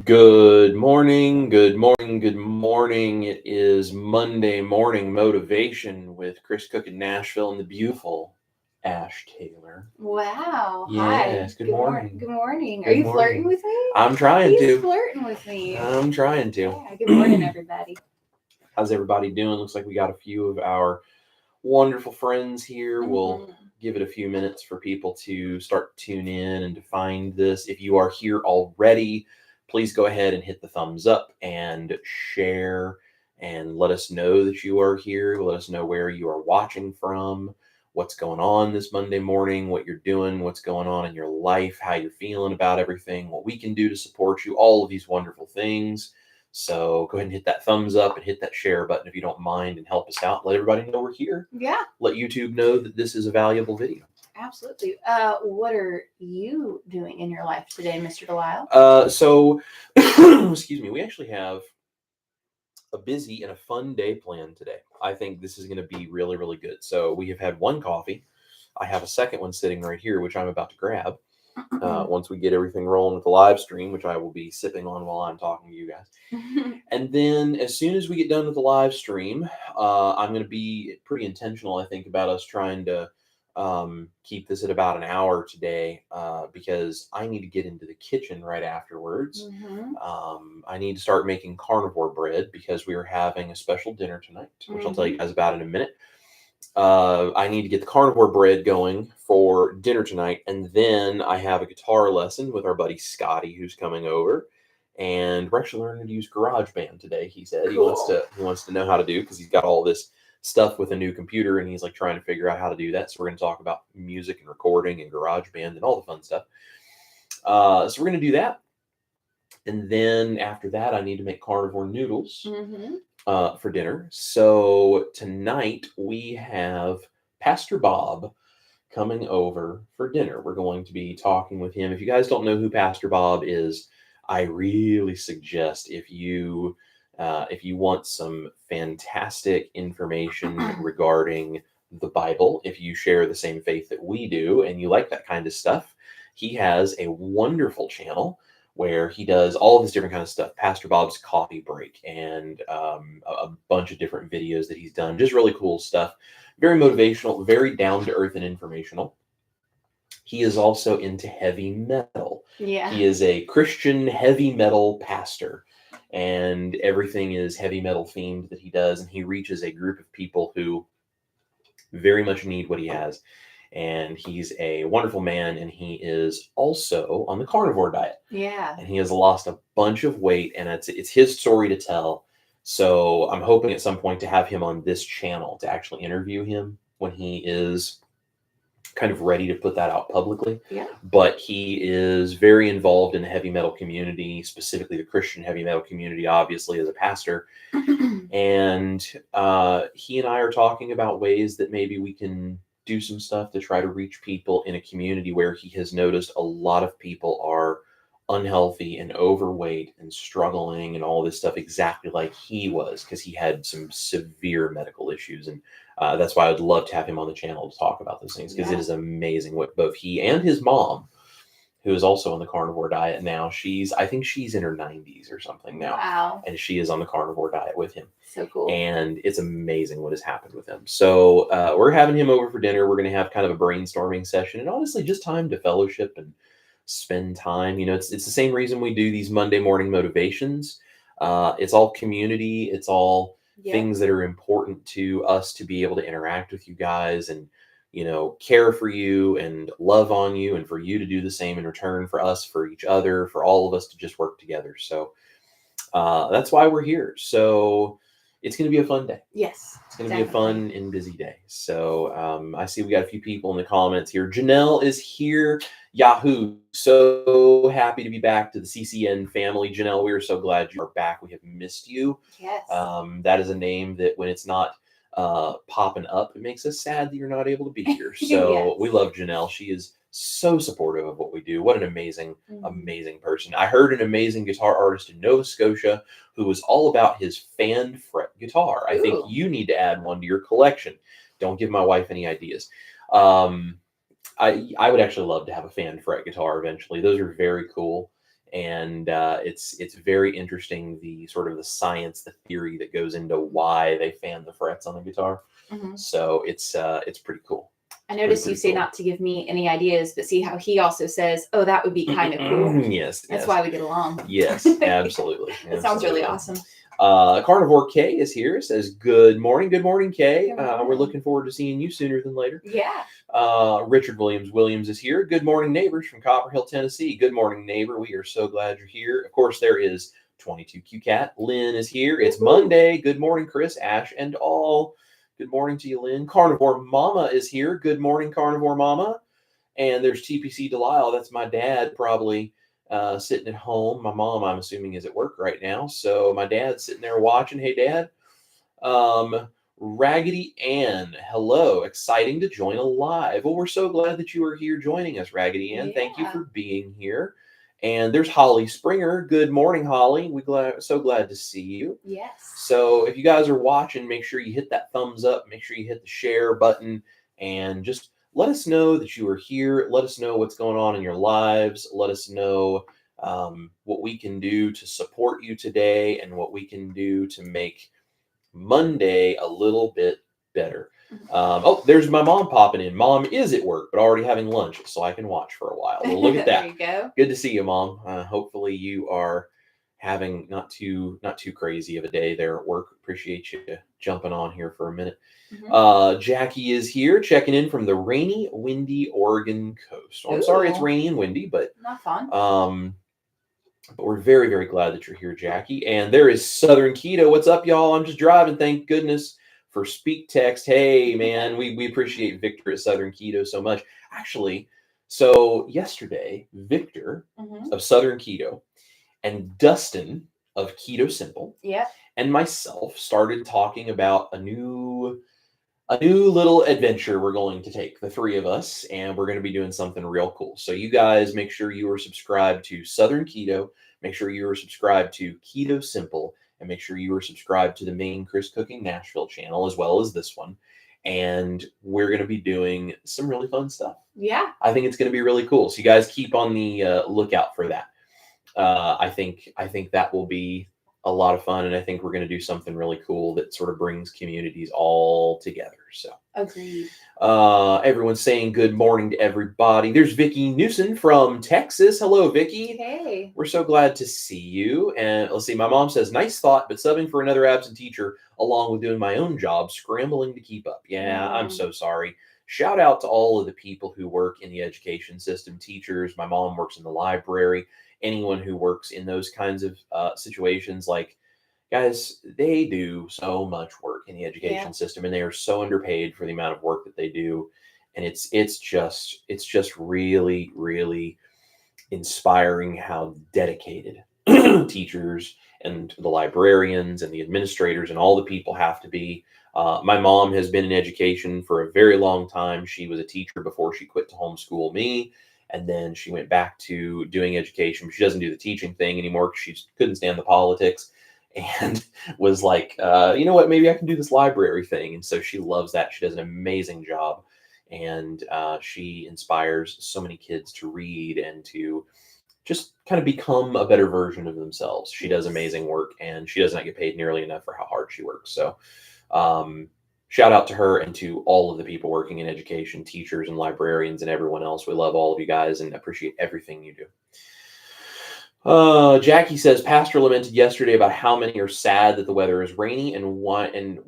Good morning, good morning, good morning. It is Monday morning motivation with Chris Cook in Nashville and the beautiful Ash Taylor. Wow. Hi. Yes, good morning. Good morning. Are Good you flirting morning. with me? I'm trying He's to. flirting with me. I'm trying to. Yeah. Good morning, everybody. How's everybody doing? Looks like we got a few of our wonderful friends here. We'll Mhm. give it a few minutes for people to start to tune in and to find this. If you are here already, please go ahead and hit the thumbs up and share and let us know that you are here. Let us know where you are watching from, what's going on this Monday morning, what you're doing, what's going on in your life, how you're feeling about everything, what we can do to support you, all of these wonderful things. So go ahead and hit that thumbs up and hit that share button if you don't mind and help us out. Let everybody know we're here. Yeah, Let YouTube know that this is a valuable video. absolutely. What are you doing in your life today, Mr. Delisle? So, excuse me, we actually have a busy and a fun day planned today. I think this is going to be really, really good. So we have had one coffee. I have a second one sitting right here, which I'm about to grab. Once we get everything rolling with the live stream, which I will be sipping on while I'm talking to you guys. And then as soon as we get done with the live stream, I'm going to be pretty intentional, I think, about us trying to keep this at about an hour today because I need to get into the kitchen right afterwards. Mhm. I need to start making carnivore bread because we are having a special dinner tonight, which I'll tell you Mhm. guys about in a minute. I need to get the carnivore bread going for dinner tonight, and then I have a guitar lesson with our buddy Scotty, who's coming over, and we're actually learning to use GarageBand today. He said Cool. he wants to know how to do because he's got all this stuff with a new computer, and he's like trying to figure out how to do that. So we're going to talk about music and recording and GarageBand and all the fun stuff. So we're going to do that, and then after that, I need to make carnivore noodles Mhm. for dinner. So tonight we have Pastor Bob coming over for dinner. We're going to be talking with him. If you guys don't know who Pastor Bob is, I really suggest if you want some fantastic information regarding the Bible, if you share the same faith that we do and you like that kind of stuff, he has a wonderful channel where he does all this different kind of stuff. Pastor Bob's Coffee Break and a bunch of different videos that he's done. Just really cool stuff. Very motivational, very down to earth and informational. He is also into heavy metal. Yeah. He is a Christian heavy metal pastor, and everything is heavy metal themed that he does. And he reaches a group of people who very much need what he has. And he's a wonderful man, and he is also on the carnivore diet. Yeah. And he has lost a bunch of weight, and it's his story to tell. So I'm hoping at some point to have him on this channel to actually interview him when he is kind of ready to put that out publicly. Yeah. But he is very involved in the heavy metal community, specifically the Christian heavy metal community, obviously, as a pastor. And he and I are talking about ways that maybe we can do some stuff to try to reach people in a community where he has noticed a lot of people are unhealthy and overweight and struggling and all this stuff exactly like he was because he had some severe medical issues. And that's why I'd love to have him on the channel to talk about those things because it is amazing what both he and his mom, who is also on the carnivore diet now. I think she's in her 90s or something now. Wow. And she is on the carnivore diet with him. So cool. And it's amazing what has happened with him. So we're having him over for dinner. We're going to have kind of a brainstorming session and honestly just time to fellowship and spend time. It's the same reason we do these Monday morning motivations. It's all community. It's all things that are important to us to be able to interact with you guys and care for you and love on you and for you to do the same in return for us, for each other, for all of us to just work together. So that's why we're here. So it's going to be a fun day. Yes. It's going to be a fun and busy day. So I see we got a few people in the comments here. Janelle is here. Yahoo. So happy to be back to the CCN family. Janelle, we are so glad you are back. We have missed you. Yes. That is a name that when it's not popping up, it makes us sad that you're not able to be here. So we love Janelle. She is so supportive of what we do. What an amazing, amazing person. I heard an amazing guitar artist in Nova Scotia who was all about his fan fret guitar. I think you need to add one to your collection. Don't give my wife any ideas. I would actually love to have a fan fret guitar eventually. Those are very cool. And it's very interesting, the sort of the science, the theory that goes into why they fan the frets on the guitar. Mm-hmm. So it's pretty cool. I noticed you say not to give me any ideas, but see how he also says, "Oh, that would be kind of cool." Yes, That's why we get along. Yes, absolutely. It sounds really awesome. Carnivore K is here. Says good morning. Good morning, K. Good morning. We're looking forward to seeing you sooner than later. Yeah. Richard Williams is here. Good morning, neighbors from Copper Hill, Tennessee. Good morning, neighbor. We are so glad you're here. Of course, there is 22Q Cat. Lynn is here. It's Monday. Good morning, Chris, Ash, and all. Good morning to you, Lynn. Carnivore Mama is here. Good morning, Carnivore Mama. And there's TPC Delisle. That's my dad, probably sitting at home. My mom, I'm assuming, is at work right now. So my dad's sitting there watching. Hey, Dad. Raggedy Ann, hello. Exciting to join live. Well, we're so glad that you are here joining us, Raggedy Ann. Yeah. Thank you for being here. And there's Holly Springer. Good morning, Holly. So glad to see you. Yes. So if you guys are watching, make sure you hit that thumbs up. Make sure you hit the share button and just let us know that you are here. Let us know what's going on in your lives. Let us know what we can do to support you today and what we can do to make Monday a little bit better. Oh, there's my mom popping in. Mom is at work, but already having lunch, so I can watch for a while. Well, look at that. There you go. Good to see you, Mom. Hopefully you are having not too crazy of a day there at work. Appreciate you jumping on here for a minute. Mm-hmm. Jackie is here, checking in from the rainy, windy Oregon coast. Oh, I'm sorry it's rainy and windy, but not fun. But we're very, very glad that you're here, Jackie. And there is Southern Keto. What's up, y'all? I'm just driving. Thank goodness for Speak Text. Hey, man, we appreciate Victor at Southern Keto so much. Actually, so yesterday, Victor of Southern Keto and Dustin of Keto Simple and myself started talking about a new little adventure we're going to take, the three of us, and we're going to be doing something real cool. So you guys make sure you are subscribed to Southern Keto, make sure you are subscribed to Keto Simple, and make sure you are subscribed to the main Chris Cooking Nashville channel, as well as this one. And we're going to be doing some really fun stuff. Yeah. I think it's going to be really cool. So you guys keep on the lookout for that. I think that will be a lot of fun, and I think we're going to do something really cool that sort of brings communities all together. So agreed. Everyone's saying good morning to everybody. There's Vicky Newson from Texas. Hello, Vicky. Hey. We're so glad to see you. And let's see, my mom says, nice thought, but subbing for another absent teacher along with doing my own job, scrambling to keep up. Yeah, I'm so sorry. Shout out to all of the people who work in the education system, teachers. My mom works in the library. Anyone who works in those kinds of situations, like, guys, they do so much work in the education system, and they are so underpaid for the amount of work that they do. And it's just really, really inspiring how dedicated teachers and the librarians and the administrators and all the people have to be. My mom has been in education for a very long time. She was a teacher before she quit to homeschool me. And then she went back to doing education. She doesn't do the teaching thing anymore because she couldn't stand the politics, and was like, you know what, maybe I can do this library thing. And so she loves that. She does an amazing job. And she inspires so many kids to read and to just kind of become a better version of themselves. She does amazing work, and she does not get paid nearly enough for how hard she works. So shout out to her and to all of the people working in education, teachers and librarians and everyone else. We love all of you guys and appreciate everything you do. Jackie says, Pastor lamented yesterday about how many are sad that the weather is rainy and winding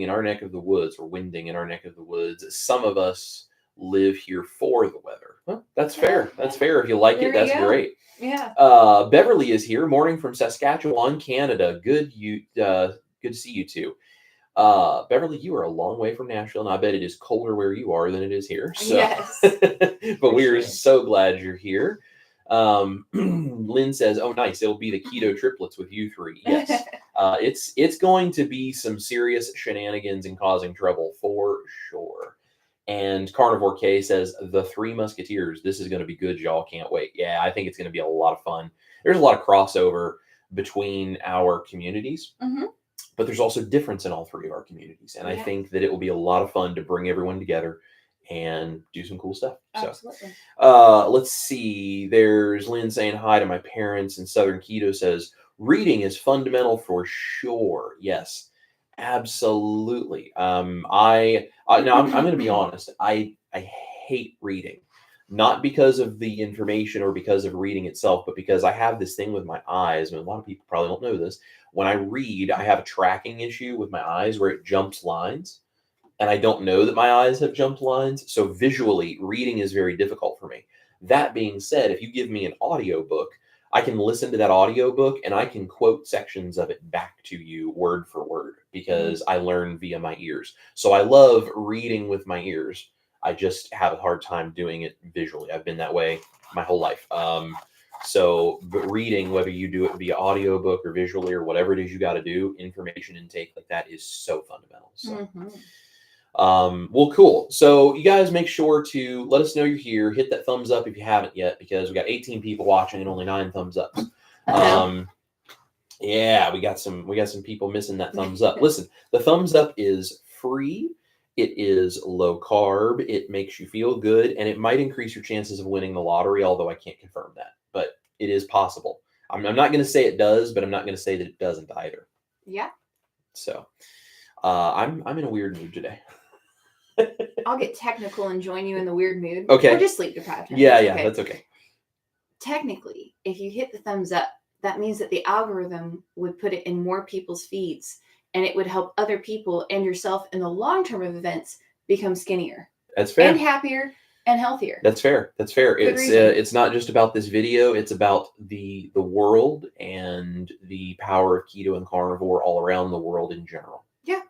in our neck of the woods, or winding in our neck of the woods. Some of us live here for the weather. Well, that's fair. That's fair. If you like it, that's great. Yeah. Beverly is here. Morning from Saskatchewan, Canada. Good to see you too. Beverly, you are a long way from Nashville, and I bet it is colder where you are than it is here. So. Yes. But we are so glad you're here. Lynn says, oh, nice. It'll be the keto triplets with you three. Yes. It's going to be some serious shenanigans and causing trouble for sure. And Carnivore K says, the Three Musketeers. This is going to be good, y'all. Can't wait. Yeah, I think it's going to be a lot of fun. There's a lot of crossover between our communities. Mm-hmm. But there's also difference in all three of our communities. And I think that it will be a lot of fun to bring everyone together and do some cool stuff. Absolutely. So, let's see. There's Lynn saying hi to my parents, and Southern Keto says reading is fundamental for sure. Yes, absolutely. Now I'm going to be honest. I hate reading, not because of the information or because of reading itself, but because I have this thing with my eyes, and a lot of people probably don't know this. When I read, I have a tracking issue with my eyes where it jumps lines, and I don't know that my eyes have jumped lines. So visually, reading is very difficult for me. That being said, if you give me an audiobook, I can listen to that audiobook and I can quote sections of it back to you word for word because I learn via my ears. So I love reading with my ears. I just have a hard time doing it visually. I've been that way my whole life. But reading, whether you do it via audiobook or visually or whatever it is you got to do, information intake like that is so fundamental. So. Well, cool. So you guys make sure to let us know you're here. Hit that thumbs up if you haven't yet, because we got 18 people watching and only 9 thumbs ups. Yeah, we got some people missing that thumbs up. Listen, the thumbs up is free. It is low carb. It makes you feel good, and it might increase your chances of winning the lottery, although I can't confirm that, but it is possible. I'm not going to say it does, but I'm not going to say that it doesn't either. Yeah. So, I'm in a weird mood today. I'll get technical and join you in the weird mood. Okay. Or just sleep deprived. Yeah, that's okay. Technically, if you hit the thumbs up, that means that the algorithm would put it in more people's feeds, and it would help other people and yourself in the long term of events become skinnier. That's fair. And happier and healthier. That's fair. Good It's not just about this video. It's about the world and the power of keto and carnivore all around the world in general. Yeah.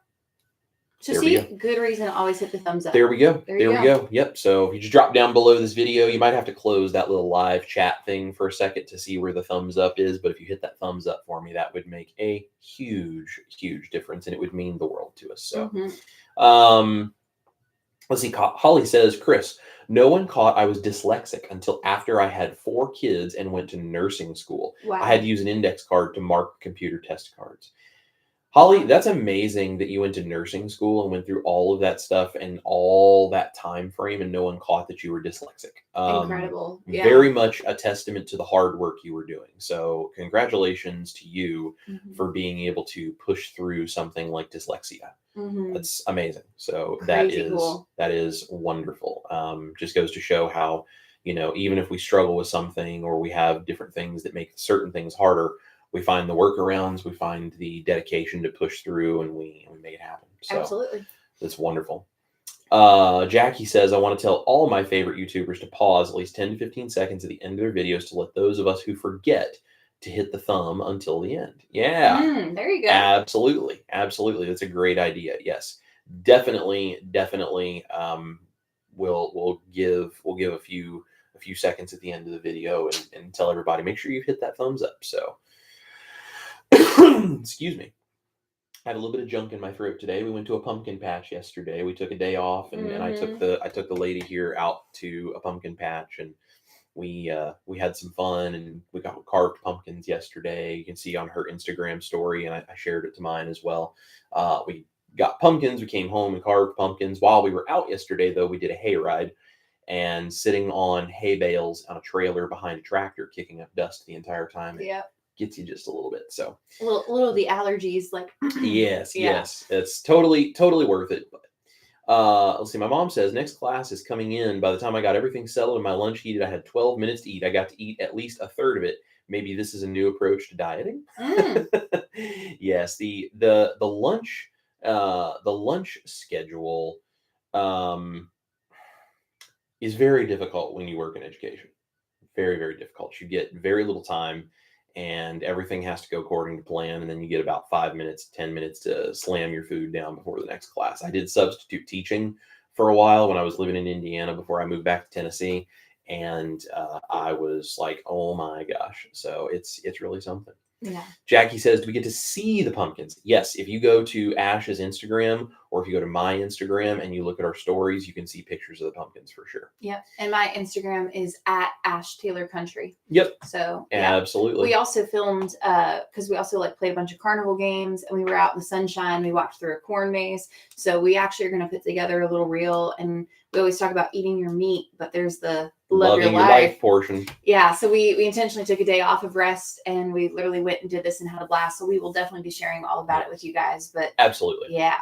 So there good reason to always hit the thumbs up. There we go. There we go. Yep. So if you just drop down below this video, you might have to close that little live chat thing for a second to see where the thumbs up is. But if you hit that thumbs up for me, that would make a huge, huge difference, and it would mean the world to us. So, let's see. Holly says, Chris, no one caught I was dyslexic until after I had 4 kids and went to nursing school. Wow. I had to use an index card to mark computer test cards. Holly, that's amazing that you went to nursing school and went through all of that stuff and all that time frame, and no one caught that you were dyslexic. Incredible. Yeah. Very much a testament to the hard work you were doing. So congratulations to you for being able to push through something like dyslexia. That's amazing. So that is wonderful. Just goes to show how, even if we struggle with something or we have different things that make certain things harder, we find the workarounds, we find the dedication to push through, and we make it happen. So absolutely. That's wonderful. Jackie says, I want to tell all my favorite YouTubers to pause at least 10 to 15 seconds at the end of their videos to let those of us who forget to hit the thumb until the end. Yeah. There you go. Absolutely. That's a great idea. Yes. Definitely. We'll give a few seconds at the end of the video and tell everybody, make sure you hit that thumbs up. So excuse me. I had a little bit of junk in my throat today. We went to a pumpkin patch yesterday. We took a day off, and I took the lady here out to a pumpkin patch, and we had some fun, and we got carved pumpkins yesterday. You can see on her Instagram story, and I shared it to mine as well. We got pumpkins. We came home and carved pumpkins. While we were out yesterday, though, we did a hay ride, and sitting on hay bales on a trailer behind a tractor, kicking up dust the entire time. Yep. Gets you just a little bit. So a little of the allergies, like yes, it's totally worth it. Let's see. My mom says next class is coming in. By the time I got everything settled and my lunch heated, I had 12 minutes to eat. I got to eat at least a third of it. Maybe this is a new approach to dieting. Yes, the lunch schedule is very difficult when you work in education. Very, very difficult. You get very little time, and everything has to go according to plan. And then you get about 5 minutes, 10 minutes to slam your food down before the next class. I did substitute teaching for a while when I was living in Indiana before I moved back to Tennessee. And I was like, oh my gosh. So it's really something. Yeah. Jackie says, do we get to see the pumpkins? Yes. If you go to Ash's Instagram, or if you go to my Instagram and you look at our stories, you can see pictures of the pumpkins for sure. Yep. And my Instagram is at Ash Taylor Country. Yep. So yeah. Absolutely. We also filmed because we also like played a bunch of carnival games, and we were out in the sunshine. We walked through a corn maze. So we actually are going to put together a little reel, and we always talk about eating your meat, but there's the loving your life portion. Yeah. So we intentionally took a day off of rest, and we literally went and did this and had a blast. So we will definitely be sharing all about it with you guys. But absolutely. Yeah.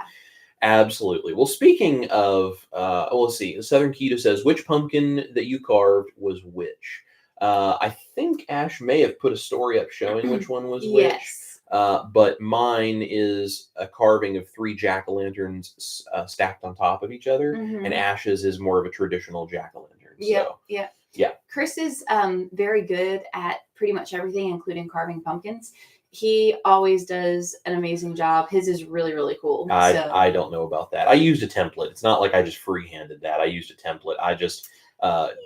Absolutely. Well, speaking of, let's see. Southern Keto says, which pumpkin that you carved was which? I think Ash may have put a story up showing which one was which. Yes. But mine is a carving of 3 jack-o'-lanterns stacked on top of each other, and Ash's is more of a traditional jack-o'-lantern. Yeah. So, Yeah. Chris is very good at pretty much everything, including carving pumpkins. He always does an amazing job. His is really, really cool. I don't know about that. I used a template. It's not like I just free-handed that. I used a template. I just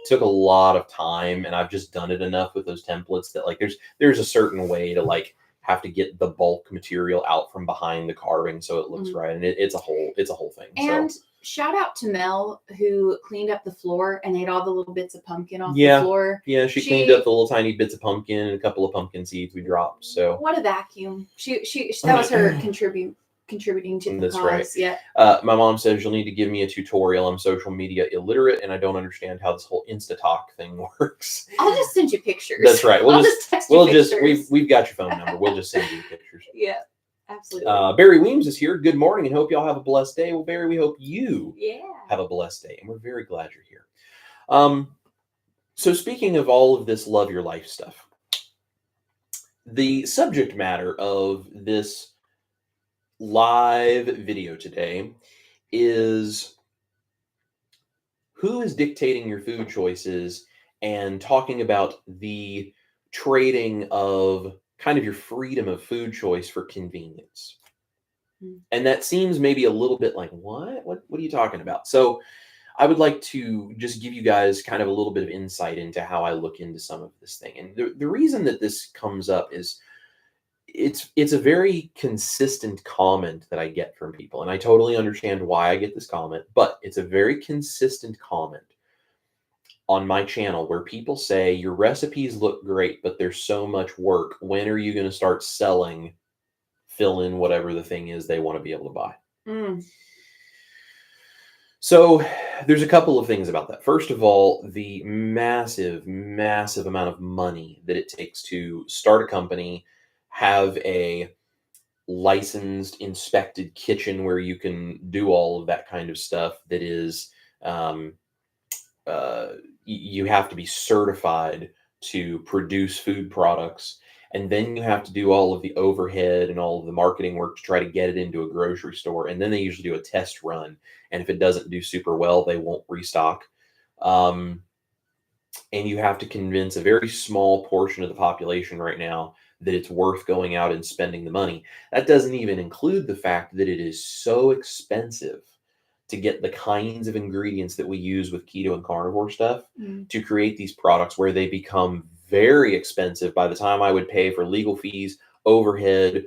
took a lot of time, and I've just done it enough with those templates that like there's a certain way to like have to get the bulk material out from behind the carving so it looks right, and it's a whole thing. And shout out to Mel, who cleaned up the floor and ate all the little bits of pumpkin off the floor. Yeah, she cleaned up the little tiny bits of pumpkin and a couple of pumpkin seeds we dropped. So what a vacuum! She that was her contributing to the That's cause. right. Yeah. My mom says you'll need to give me a tutorial. I'm social media illiterate, and I don't understand how this whole Insta-talk thing works. I'll just send you pictures. That's right. I'll just text you pictures. We've got your phone number. We'll just send you pictures. Yeah. Absolutely. Barry Weems is here. Good morning, and hope y'all have a blessed day. Well, Barry, we hope you have a blessed day, and we're very glad you're here. So speaking of all of this love your life stuff, the subject matter of this live video today is who is dictating your food choices, and talking about the trading of kind of your freedom of food choice for convenience. And that seems maybe a little bit like, what are you talking about? So I would like to just give you guys kind of a little bit of insight into how I look into some of this thing. And the reason that this comes up is it's a very consistent comment that I get from people. And I totally understand why I get this comment, but it's a very consistent comment on my channel where people say, your recipes look great, but there's so much work. When are you going to start selling, fill in whatever the thing is they want to be able to buy? So there's a couple of things about that. First of all, the massive, massive amount of money that it takes to start a company, have a licensed, inspected kitchen where you can do all of that kind of stuff. That is, you have to be certified to produce food products. And then you have to do all of the overhead and all of the marketing work to try to get it into a grocery store. And then they usually do a test run. And if it doesn't do super well, they won't restock. And you have to convince a very small portion of the population right now that it's worth going out and spending the money. That doesn't even include the fact that it is so expensive to get the kinds of ingredients that we use with keto and carnivore stuff to create these products, where they become very expensive by the time I would pay for legal fees, overhead,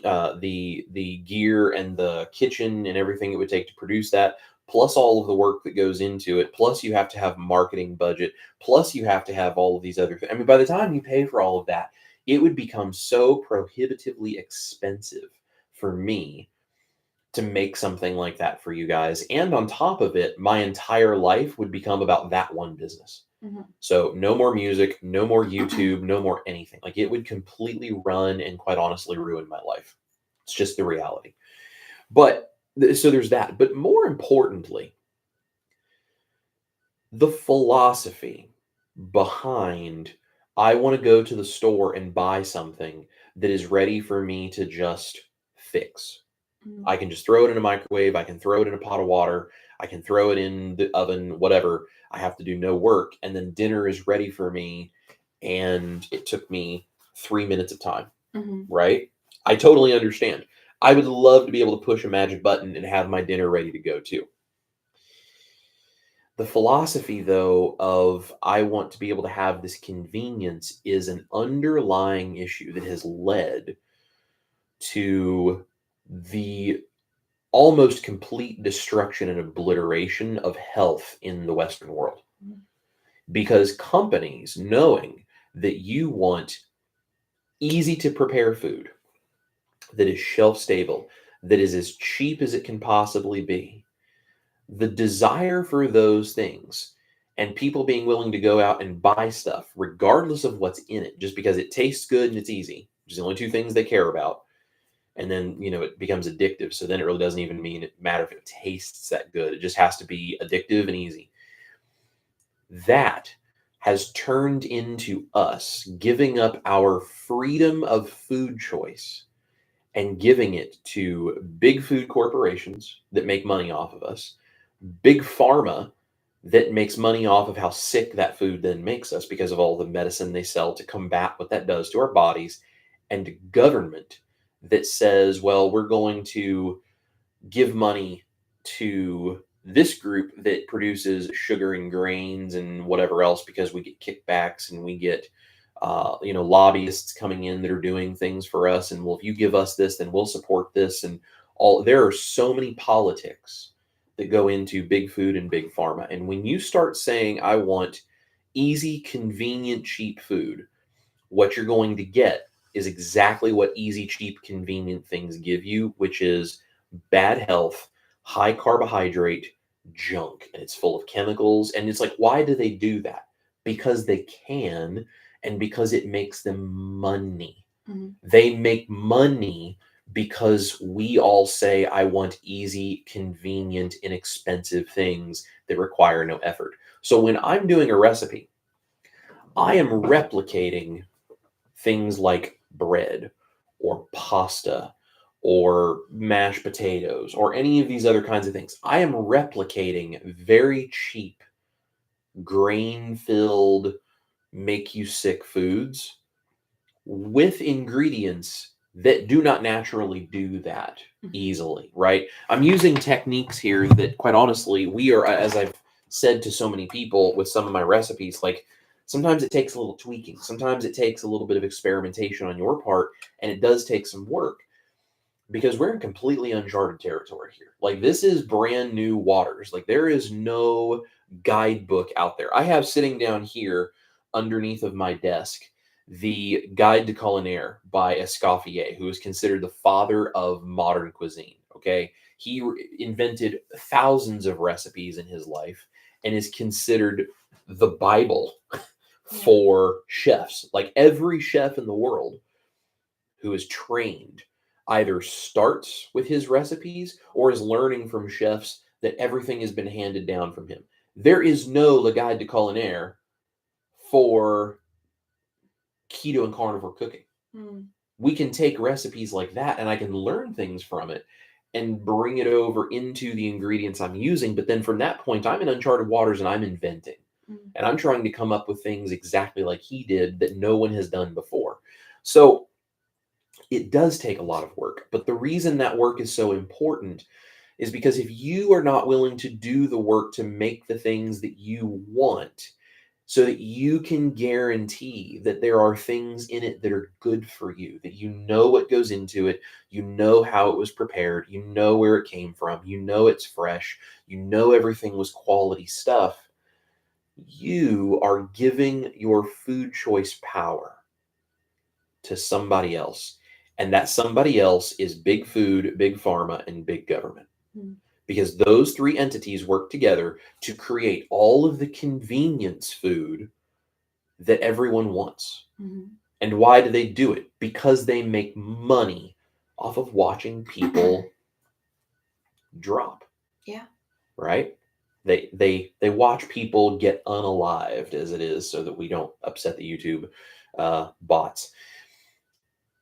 the gear and the kitchen and everything it would take to produce that, plus all of the work that goes into it, plus you have to have marketing budget, plus you have to have all of these other things. I mean, by the time you pay for all of that, it would become so prohibitively expensive for me to make something like that for you guys. And on top of it, my entire life would become about that one business. So no more music, no more YouTube, no more anything. Like, it would completely run and quite honestly ruin my life. It's just the reality. But so there's that. But more importantly, the philosophy behind, I want to go to the store and buy something that is ready for me to just fix. I can just throw it in a microwave. I can throw it in a pot of water. I can throw it in the oven, whatever. I have to do no work. And then dinner is ready for me. And it took me 3 minutes of time, right? I totally understand. I would love to be able to push a magic button and have my dinner ready to go too. The philosophy, though, of I want to be able to have this convenience is an underlying issue that has led to the almost complete destruction and obliteration of health in the Western world. Mhm. Because companies, knowing that you want easy to prepare food that is shelf stable, that is as cheap as it can possibly be, the desire for those things and people being willing to go out and buy stuff regardless of what's in it just because it tastes good and it's easy, which is the only two things they care about. And then it becomes addictive, so then it really doesn't even matter if it tastes that good. It just has to be addictive and easy. That has turned into us giving up our freedom of food choice and giving it to big food corporations that make money off of us, big pharma that makes money off of how sick that food then makes us because of all the medicine they sell to combat what that does to our bodies, and government that says, well, we're going to give money to this group that produces sugar and grains and whatever else because we get kickbacks and we get lobbyists coming in that are doing things for us, and well, if you give us this then we'll support this, and all. There are so many politics that go into big food and big pharma, and when you start saying I want easy, convenient, cheap food, what you're going to get is exactly what easy, cheap, convenient things give you, which is bad health, high carbohydrate junk. And it's full of chemicals. And it's like, why do they do that? Because they can, and because it makes them money. Mhm. They make money because we all say, I want easy, convenient, inexpensive things that require no effort. So when I'm doing a recipe, I am replicating things like bread or pasta or mashed potatoes or any of these other kinds of things. I am replicating very cheap, grain filled, make you sick foods with ingredients that do not naturally do that Mhm. easily, right? I'm using techniques here that, quite honestly, we are, as I've said to so many people with some of my recipes, like sometimes it takes a little tweaking, sometimes it takes a little bit of experimentation on your part, and it does take some work because we're in completely uncharted territory here. Like, this is brand new waters. Like, there is no guidebook out there. I have sitting down here underneath of my desk the Guide to Culinaire by Escoffier, who is considered the father of modern cuisine. Okay. He invented thousands of recipes in his life and is considered the Bible Yeah. for chefs. Like, every chef in the world who is trained either starts with his recipes or is learning from chefs that everything has been handed down from him. There is no Le Guide de Culinaire for keto and carnivore cooking. Mm. We can take recipes like that and I can learn things from it and bring it over into the ingredients I'm using. But then from that point, I'm in uncharted waters and I'm inventing. Mm. And I'm trying to come up with things exactly like he did that no one has done before. So it does take a lot of work. But the reason that work is so important is because if you are not willing to do the work to make the things that you want, so that you can guarantee that there are things in it that are good for you, that you know what goes into it, you know how it was prepared, you know where it came from, you know it's fresh, you know everything was quality stuff, you are giving your food choice power to somebody else. And that somebody else is big food, big pharma, and big government. Mm. Because those three entities work together to create all of the convenience food that everyone wants. Mhm. And why do they do it? Because they make money off of watching people drop, Yeah. right? They watch people get unalived, as it is, so that we don't upset the YouTube bots.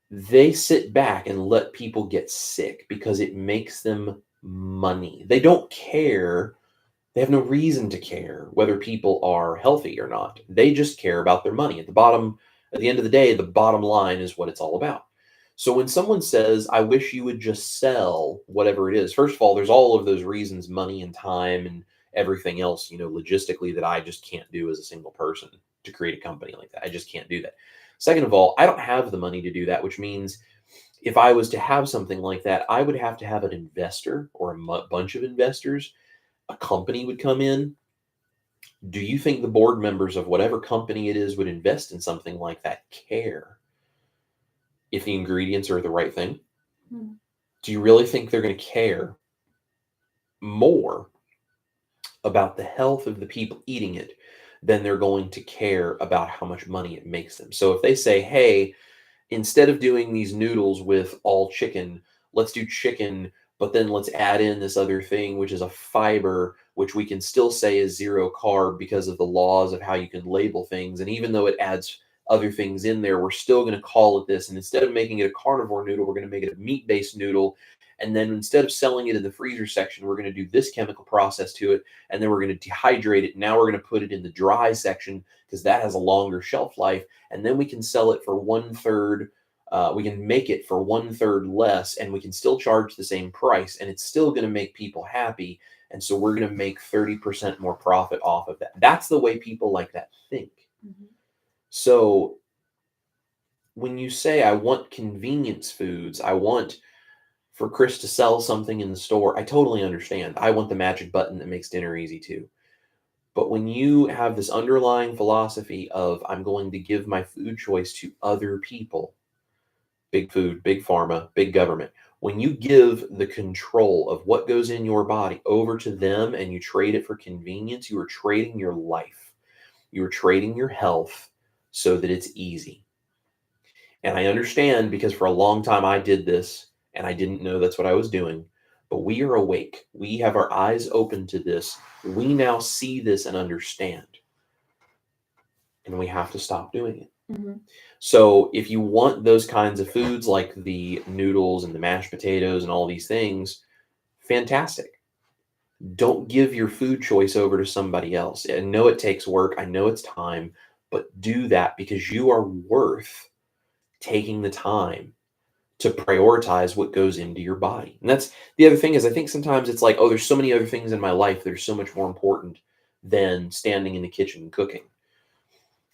They sit back and let people get sick because it makes them money. They don't care. They have no reason to care whether people are healthy or not. They just care about their money. At the end of the day, the bottom line is what it's all about. So when someone says, I wish you would just sell whatever it is, first of all, there's all of those reasons, money and time and everything else, logistically that I just can't do as a single person to create a company like that. I just can't do that. Second of all, I don't have the money to do that, which means if I was to have something like that, I would have to have an investor or a bunch of investors. A company would come in. Do you think the board members of whatever company it is would invest in something like that care if the ingredients are the right thing? Hmm. Do you really think they're going to care more about the health of the people eating it than they're going to care about how much money it makes them? So if they say, hey, instead of doing these noodles with all chicken, let's do chicken, but then let's add in this other thing, which is a fiber, which we can still say is zero carb because of the laws of how you can label things. And even though it adds other things in there, we're still going to call it this. And instead of making it a carnivore noodle, we're going to make it a meat-based noodle. And then instead of selling it in the freezer section, we're going to do this chemical process to it. And then we're going to dehydrate it. Now we're going to put it in the dry section because that has a longer shelf life. And then we can sell it for 1/3. We can make it for 1/3 less, and we can still charge the same price, and it's still going to make people happy. And so we're going to make 30% more profit off of that. That's the way people like that think. Mm-hmm. So when you say, I want convenience foods, I want for Chris to sell something in the store, I totally understand. I want the magic button that makes dinner easy too. But when you have this underlying philosophy of, I'm going to give my food choice to other people, big food, big pharma, big government. When you give the control of what goes in your body over to them and you trade it for convenience, you are trading your life. You are trading your health so that it's easy. And I understand because for a long time I did this and I didn't know that's what I was doing. But we are awake. We have our eyes open to this. We now see this and understand. And we have to stop doing it. Mm-hmm. So if you want those kinds of foods like the noodles and the mashed potatoes and all these things, fantastic. Don't give your food choice over to somebody else. I know it takes work. I know it's time, but do that because you are worth taking the time to prioritize what goes into your body. And that's the other thing is I think sometimes it's like, oh, there's so many other things in my life that are so much more important than standing in the kitchen and cooking.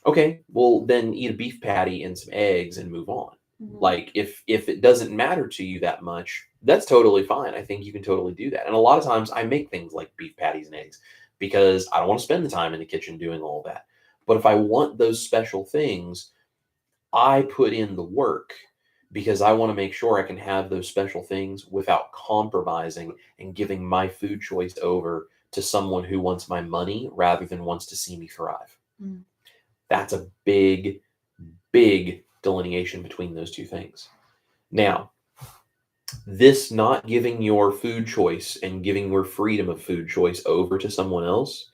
Okay, well then eat a beef patty and some eggs and move on. Mm-hmm. Like if it doesn't matter to you that much, that's totally fine. I think you can totally do that. And a lot of times I make things like beef patties and eggs because I don't want to spend the time in the kitchen doing all that. But if I want those special things, I put in the work because I want to make sure I can have those special things without compromising and giving my food choice over to someone who wants my money rather than wants to see me thrive. Mm-hmm. That's a big, big delineation between those two things. Now, this not giving your food choice and giving your freedom of food choice over to someone else,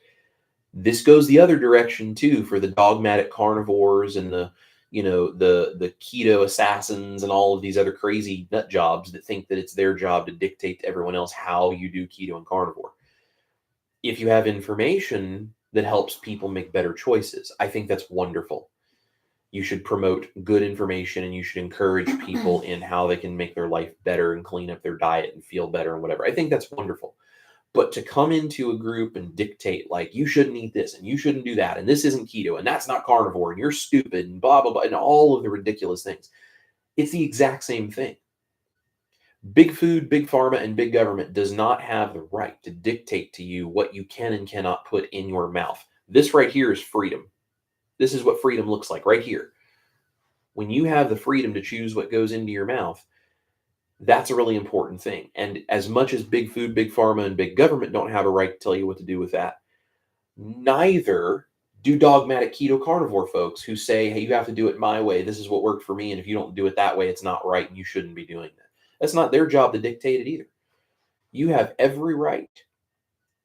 this goes the other direction too for the dogmatic carnivores and the keto assassins and all of these other crazy nut jobs that think that it's their job to dictate to everyone else how you do keto and carnivore. If you have information that helps people make better choices, I think that's wonderful. You should promote good information and you should encourage people in how they can make their life better and clean up their diet and feel better and whatever. I think that's wonderful. But to come into a group and dictate like you shouldn't eat this and you shouldn't do that and this isn't keto and that's not carnivore and you're stupid and blah blah blah and all of the ridiculous things. It's the exact same thing. Big food, big pharma, and big government does not have the right to dictate to you what you can and cannot put in your mouth. This right here is freedom. This is what freedom looks like right here. When you have the freedom to choose what goes into your mouth, that's a really important thing. And as much as big food, big pharma, and big government don't have a right to tell you what to do with that, neither do dogmatic keto carnivore folks who say, hey, you have to do it my way. This is what worked for me. And if you don't do it that way, it's not right. And you shouldn't be doing that. That's not their job to dictate it either. You have every right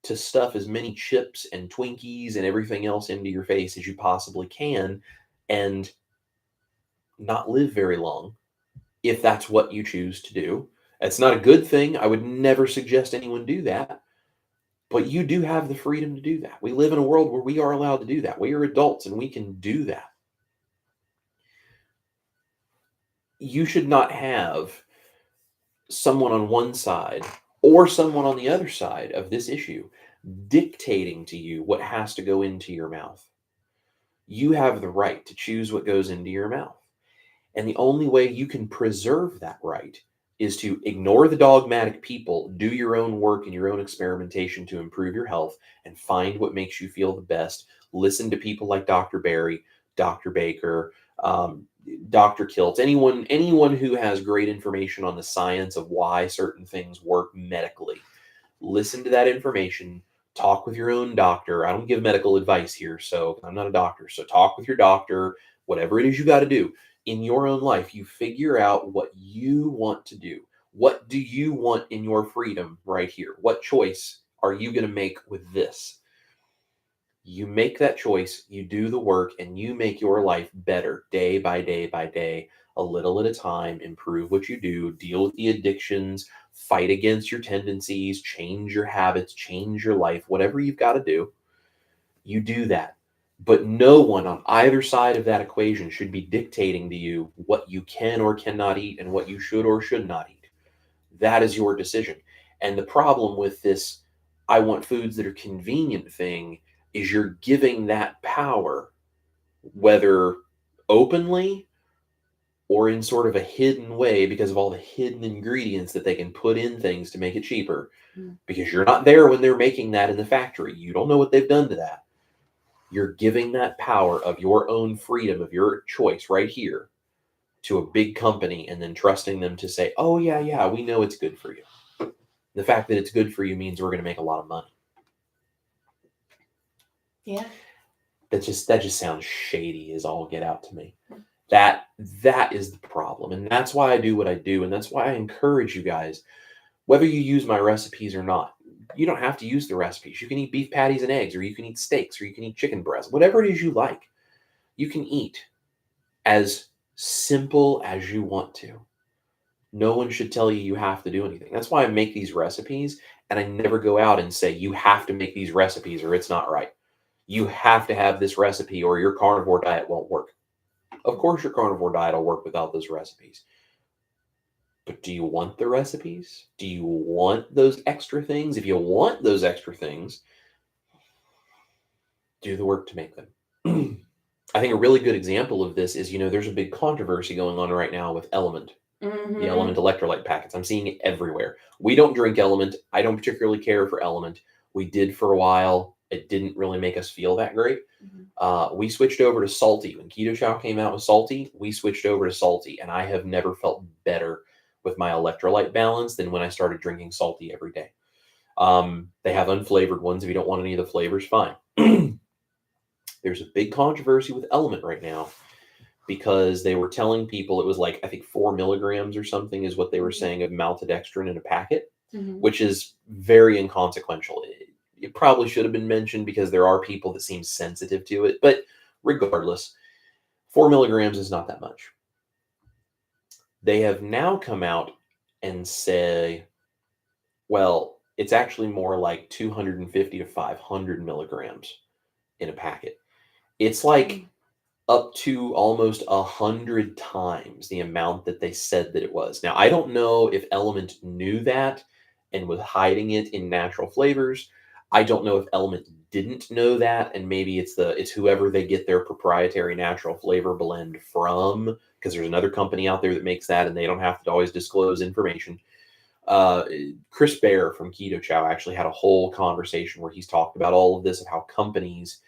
to stuff as many chips and Twinkies and everything else into your face as you possibly can and not live very long if that's what you choose to do. It's not a good thing. I would never suggest anyone do that. But you do have the freedom to do that. We live in a world where we are allowed to do that. We are adults and we can do that. You should not have someone on one side or someone on the other side of this issue dictating to you what has to go into your mouth. You have the right to choose what goes into your mouth. And the only way you can preserve that right is to ignore the dogmatic people, do your own work and your own experimentation to improve your health, and find what makes you feel the best. Listen to people like Dr. Barry, Dr. Baker, Dr. Kilt, anyone who has great information on the science of why certain things work medically. Listen to that information. Talk with your own doctor. I don't give medical advice here, so I'm not a doctor. So talk with your doctor, whatever it is you got to do in your own life. You figure out what you want to do. What do you want in your freedom right here? What choice are you going to make with this? You make that choice, you do the work, and you make your life better day by day by day, a little at a time. Improve what you do, deal with the addictions, fight against your tendencies, change your habits, change your life, whatever you've got to do, you do that. But no one on either side of that equation should be dictating to you what you can or cannot eat and what you should or should not eat. That is your decision. And the problem with this, I want foods that are convenient thing, is you're giving that power, whether openly or in sort of a hidden way, because of all the hidden ingredients that they can put in things to make it cheaper. Because you're not there when they're making that in the factory. You don't know what they've done to that. You're giving that power of your own freedom, of your choice right here, to a big company, and then trusting them to say, oh, yeah, we know it's good for you. The fact that it's good for you means we're going to make a lot of money. Yeah. That just sounds shady as all get out to me. That is the problem. And that's why I do what I do. And that's why I encourage you guys, whether you use my recipes or not, you don't have to use the recipes. You can eat beef patties and eggs, or you can eat steaks, or you can eat chicken breast, whatever it is you like. You can eat as simple as you want to. No one should tell you you have to do anything. That's why I make these recipes, and I never go out and say, you have to make these recipes or it's not right. You have to have this recipe or your carnivore diet won't work. Of course, your carnivore diet will work without those recipes. But do you want the recipes? Do you want those extra things? If you want those extra things, do the work to make them. I think a really good example of this is, there's a big controversy going on right now with Element. The Element electrolyte packets. I'm seeing it everywhere. We don't drink Element. I don't particularly care for Element. We did for a while. It didn't really make us feel that great. We switched over to Salty. When Keto Chow came out with Salty, we switched over to Salty, and I have never felt better with my electrolyte balance than when I started drinking Salty every day. They have unflavored ones. If you don't want any of the flavors, fine. There's a big controversy with Element right now, because they were telling people it was like, I think 4 milligrams or something is what they were saying of maltodextrin in a packet, which is very inconsequential. It probably should have been mentioned because there are people that seem sensitive to it, but regardless, 4 milligrams is not that much. They have now come out and say, well, it's actually more like 250 to 500 milligrams in a packet. It's like up to almost 100 times the amount that they said that it was. Now, I don't know if Element knew that and was hiding it in natural flavors. I don't know if Element didn't know that, and maybe it's whoever they get their proprietary natural flavor blend from, because there's another company out there that makes that, and they don't have to always disclose information. Chris Bear from Keto Chow actually had a whole conversation where he's talked about all of this, of how companies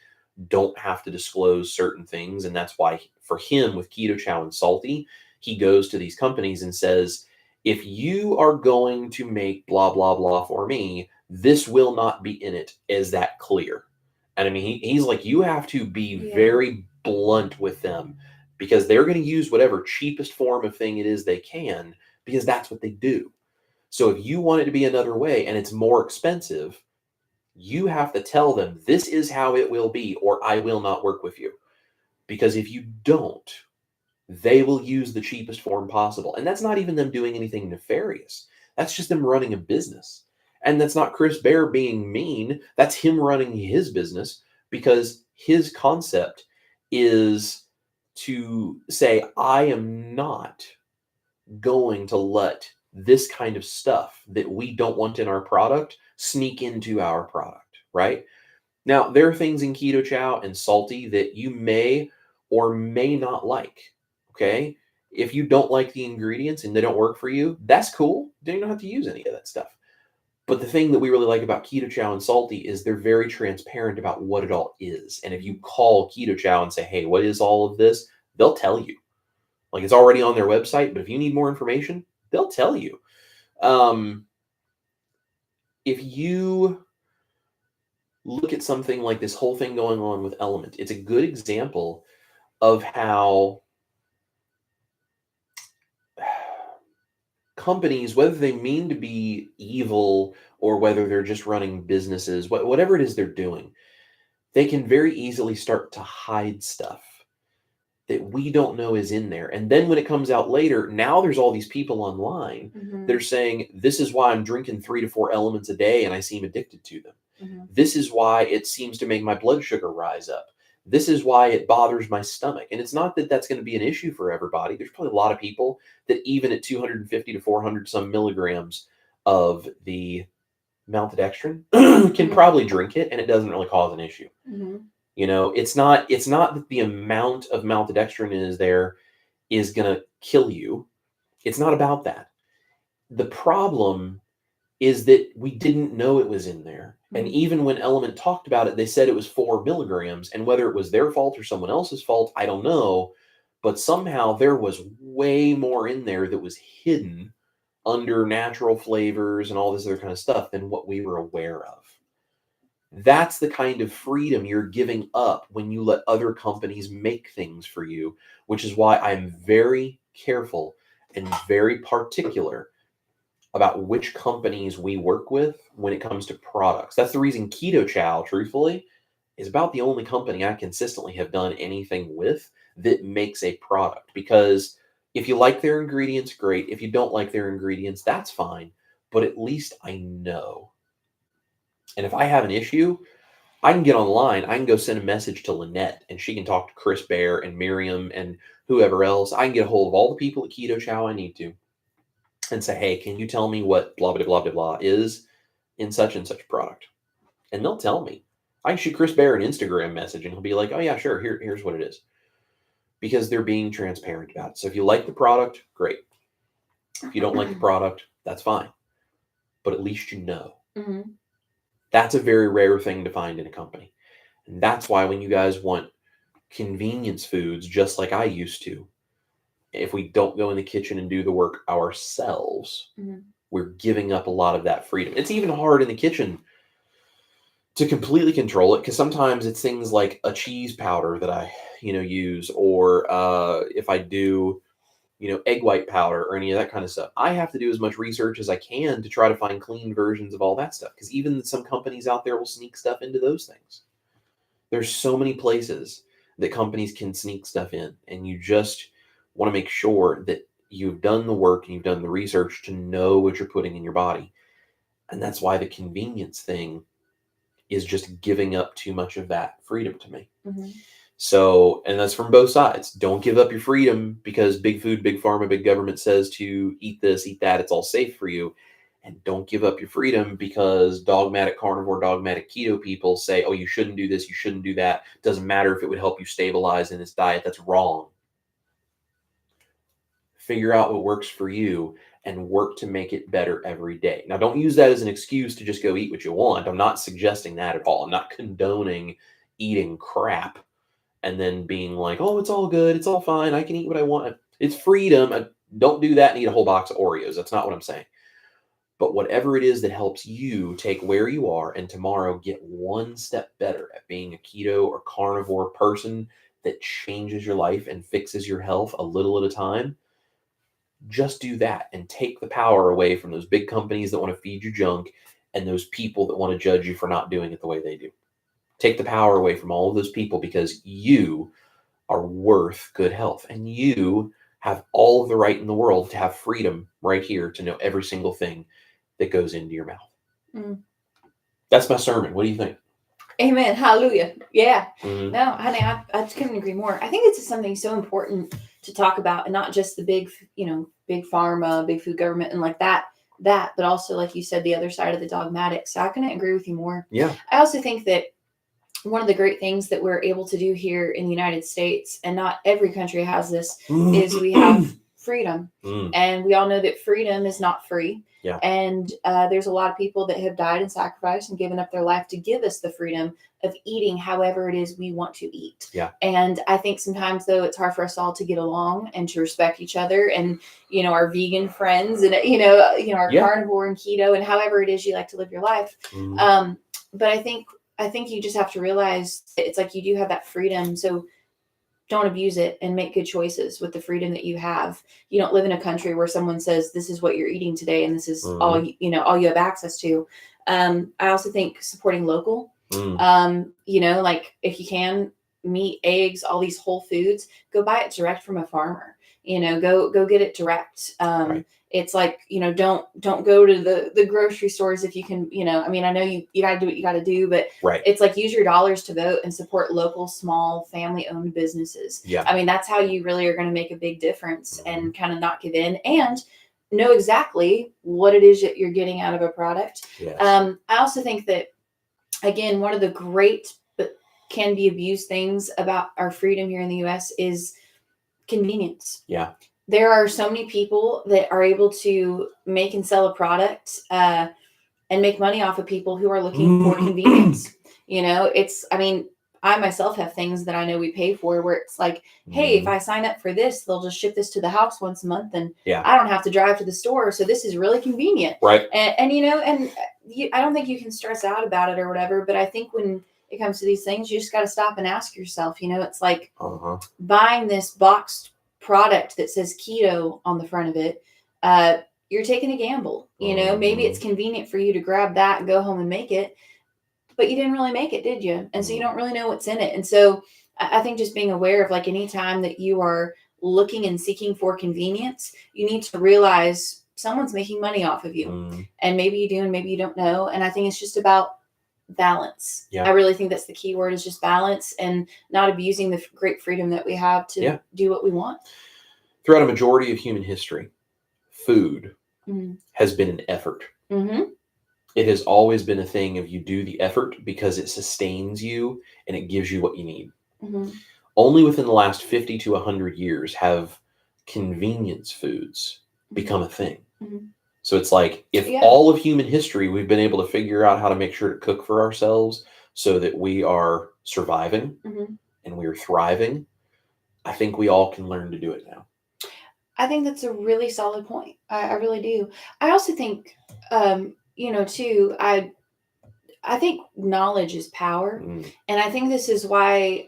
don't have to disclose certain things. And that's why for him with Keto Chow and Salty, he goes to these companies and says, if you are going to make blah, blah, blah for me, this will not be in it. Is that clear? And I mean, he's like, you have to be very blunt with them, because they're going to use whatever cheapest form of thing it is they can, because that's what they do. So if you want it to be another way and it's more expensive, you have to tell them this is how it will be, or I will not work with you. Because if you don't, they will use the cheapest form possible. And that's not even them doing anything nefarious. That's just them running a business. And that's not Chris Bear being mean. That's him running his business, because his concept is to say, I am not going to let this kind of stuff that we don't want in our product sneak into our product, right? Now, there are things in keto chow and salty that you may or may not like, okay? If you don't like the ingredients and they don't work for you, that's cool. Then you don't have to use any of that stuff. But the thing that we really like about keto chow and salty is they're very transparent about what it all is. And if you call keto chow and say, hey, what is all of this? They'll tell you. Like, it's already on their website, but if you need more information, they'll tell you. If you look at something like this whole thing going on with Element, it's a good example of how companies, whether they mean to be evil or whether they're just running businesses, whatever it is they're doing, they can very easily start to hide stuff that we don't know is in there. And then when it comes out later, now there's all these people online that are saying, this is why I'm drinking 3 to 4 elements a day and I seem addicted to them. This is why it seems to make my blood sugar rise up. This is why it bothers my stomach. And it's not that that's going to be an issue for everybody. There's probably a lot of people that even at 250 to 400 some milligrams of the maltodextrin can probably drink it and it doesn't really cause an issue. You know, it's not that the amount of maltodextrin is there is going to kill you. It's not about that. The problem is that we didn't know it was in there. And even when Element talked about it, they said it was 4 milligrams. And whether it was their fault or someone else's fault, I don't know. But somehow there was way more in there that was hidden under natural flavors and all this other kind of stuff than what we were aware of. That's the kind of freedom you're giving up when you let other companies make things for you, which is why I'm very careful and very particular about which companies we work with when it comes to products. That's the reason Keto Chow, truthfully, is about the only company I consistently have done anything with that makes a product. Because if you like their ingredients, great. If you don't like their ingredients, that's fine. But at least I know. And if I have an issue, I can get online. I can go send a message to Lynette, and she can talk to Chris Bear and Miriam and whoever else. I can get a hold of all the people at Keto Chow I need to and say, hey, can you tell me what blah, blah, blah, blah, blah is in such and such product? And they'll tell me. I can shoot Chris Bear an Instagram message, and he'll be like, oh, yeah, sure, here's what it is. Because they're being transparent about it. So if you like the product, great. If you don't like the product, that's fine. But at least you know. That's a very rare thing to find in a company. And that's why when you guys want convenience foods, just like I used to, if we don't go in the kitchen and do the work ourselves, we're giving up a lot of that freedom. It's even hard in the kitchen to completely control it because sometimes it's things like a cheese powder that I, use, or if I do, egg white powder or any of that kind of stuff. I have to do as much research as I can to try to find clean versions of all that stuff because even some companies out there will sneak stuff into those things. There's so many places that companies can sneak stuff in, and you just want to make sure that you've done the work and you've done the research to know what you're putting in your body. And that's why the convenience thing is just giving up too much of that freedom to me. So, and that's from both sides. Don't give up your freedom because big food, big pharma, big government says to eat this, eat that. It's all safe for you. And don't give up your freedom because dogmatic carnivore, dogmatic keto people say, oh, you shouldn't do this, you shouldn't do that. Doesn't matter if it would help you stabilize in this diet. That's wrong. Figure out what works for you and work to make it better every day. Now, don't use that as an excuse to just go eat what you want. I'm not suggesting that at all. I'm not condoning eating crap and then being like, oh, it's all good. It's all fine. I can eat what I want. It's freedom. Don't do that and eat a whole box of Oreos. That's not what I'm saying. But whatever it is that helps you take where you are and tomorrow get one step better at being a keto or carnivore person that changes your life and fixes your health a little at a time, just do that and take the power away from those big companies that want to feed you junk and those people that want to judge you for not doing it the way they do. Take the power away from all of those people because you are worth good health and you have all of the right in the world to have freedom right here to know every single thing that goes into your mouth. That's my sermon. What do you think? Amen. Hallelujah. Yeah. No, honey, I just couldn't agree more. I think it's something so important to talk about and not just the big, big pharma, big food government and like that, that, but also, like you said, the other side of the dogmatic. So I couldn't agree with you more. Yeah. I also think that one of the great things that we're able to do here in the United States, and not every country has this, is we have freedom. And we all know that freedom is not free. Yeah. And there's a lot of people that have died and sacrificed and given up their life to give us the freedom of eating however it is we want to eat. Yeah. And I think sometimes, though, it's hard for us all to get along and to respect each other, and, you know, our vegan friends, and, you know, our carnivore and keto, and however it is you like to live your life. But I think you just have to realize that it's like you do have that freedom. So don't abuse it, and make good choices with the freedom that you have. You don't live in a country where someone says, this is what you're eating today, and this is all you have access to. I also think supporting local, you know, like if you can, meat, eggs, all these whole foods, go buy it direct from a farmer, you know, go get it direct. Right. It's like, you know, don't go to the grocery stores if you can, you know, I mean, I know you got to do what you got to do, but it's like, use your dollars to vote and support local, small, family owned businesses. Yeah. I mean, that's how you really are going to make a big difference, and kind of not give in, and know exactly what it is that you're getting out of a product. Yes. I also think that, again, one of the great but can be abused things about our freedom here in the US is convenience. Yeah. There are so many people that are able to make and sell a product and make money off of people who are looking for convenience. You know, I mean, I myself have things that I know we pay for where it's like, hey, if I sign up for this, they'll just ship this to the house once a month, and I don't have to drive to the store. So this is really convenient. Right. And you know, and I don't think you can stress out about it or whatever, but I think when it comes to these things, you just got to stop and ask yourself, you know, it's like buying this boxed product that says keto on the front of it. You're taking a gamble, you know, maybe it's convenient for you to grab that and go home and make it, but you didn't really make it, did you? And so you don't really know what's in it. And so I think just being aware of, like, any time that you are looking and seeking for convenience, you need to realize someone's making money off of you. And maybe you do, and maybe you don't know. And I think it's just about balance. I really think that's the key word, is just balance, and not abusing the great freedom that we have to do what we want. Throughout a majority of human history, food has been an effort. It has always been a thing of, you do the effort because it sustains you and it gives you what you need. Only within the last 50 to 100 years have convenience foods become a thing. So it's like, if all of human history, we've been able to figure out how to make sure to cook for ourselves so that we are surviving and we are thriving, I think we all can learn to do it now. I think that's a really solid point. I really do. I also think, you know, too, I think knowledge is power. And I think this is why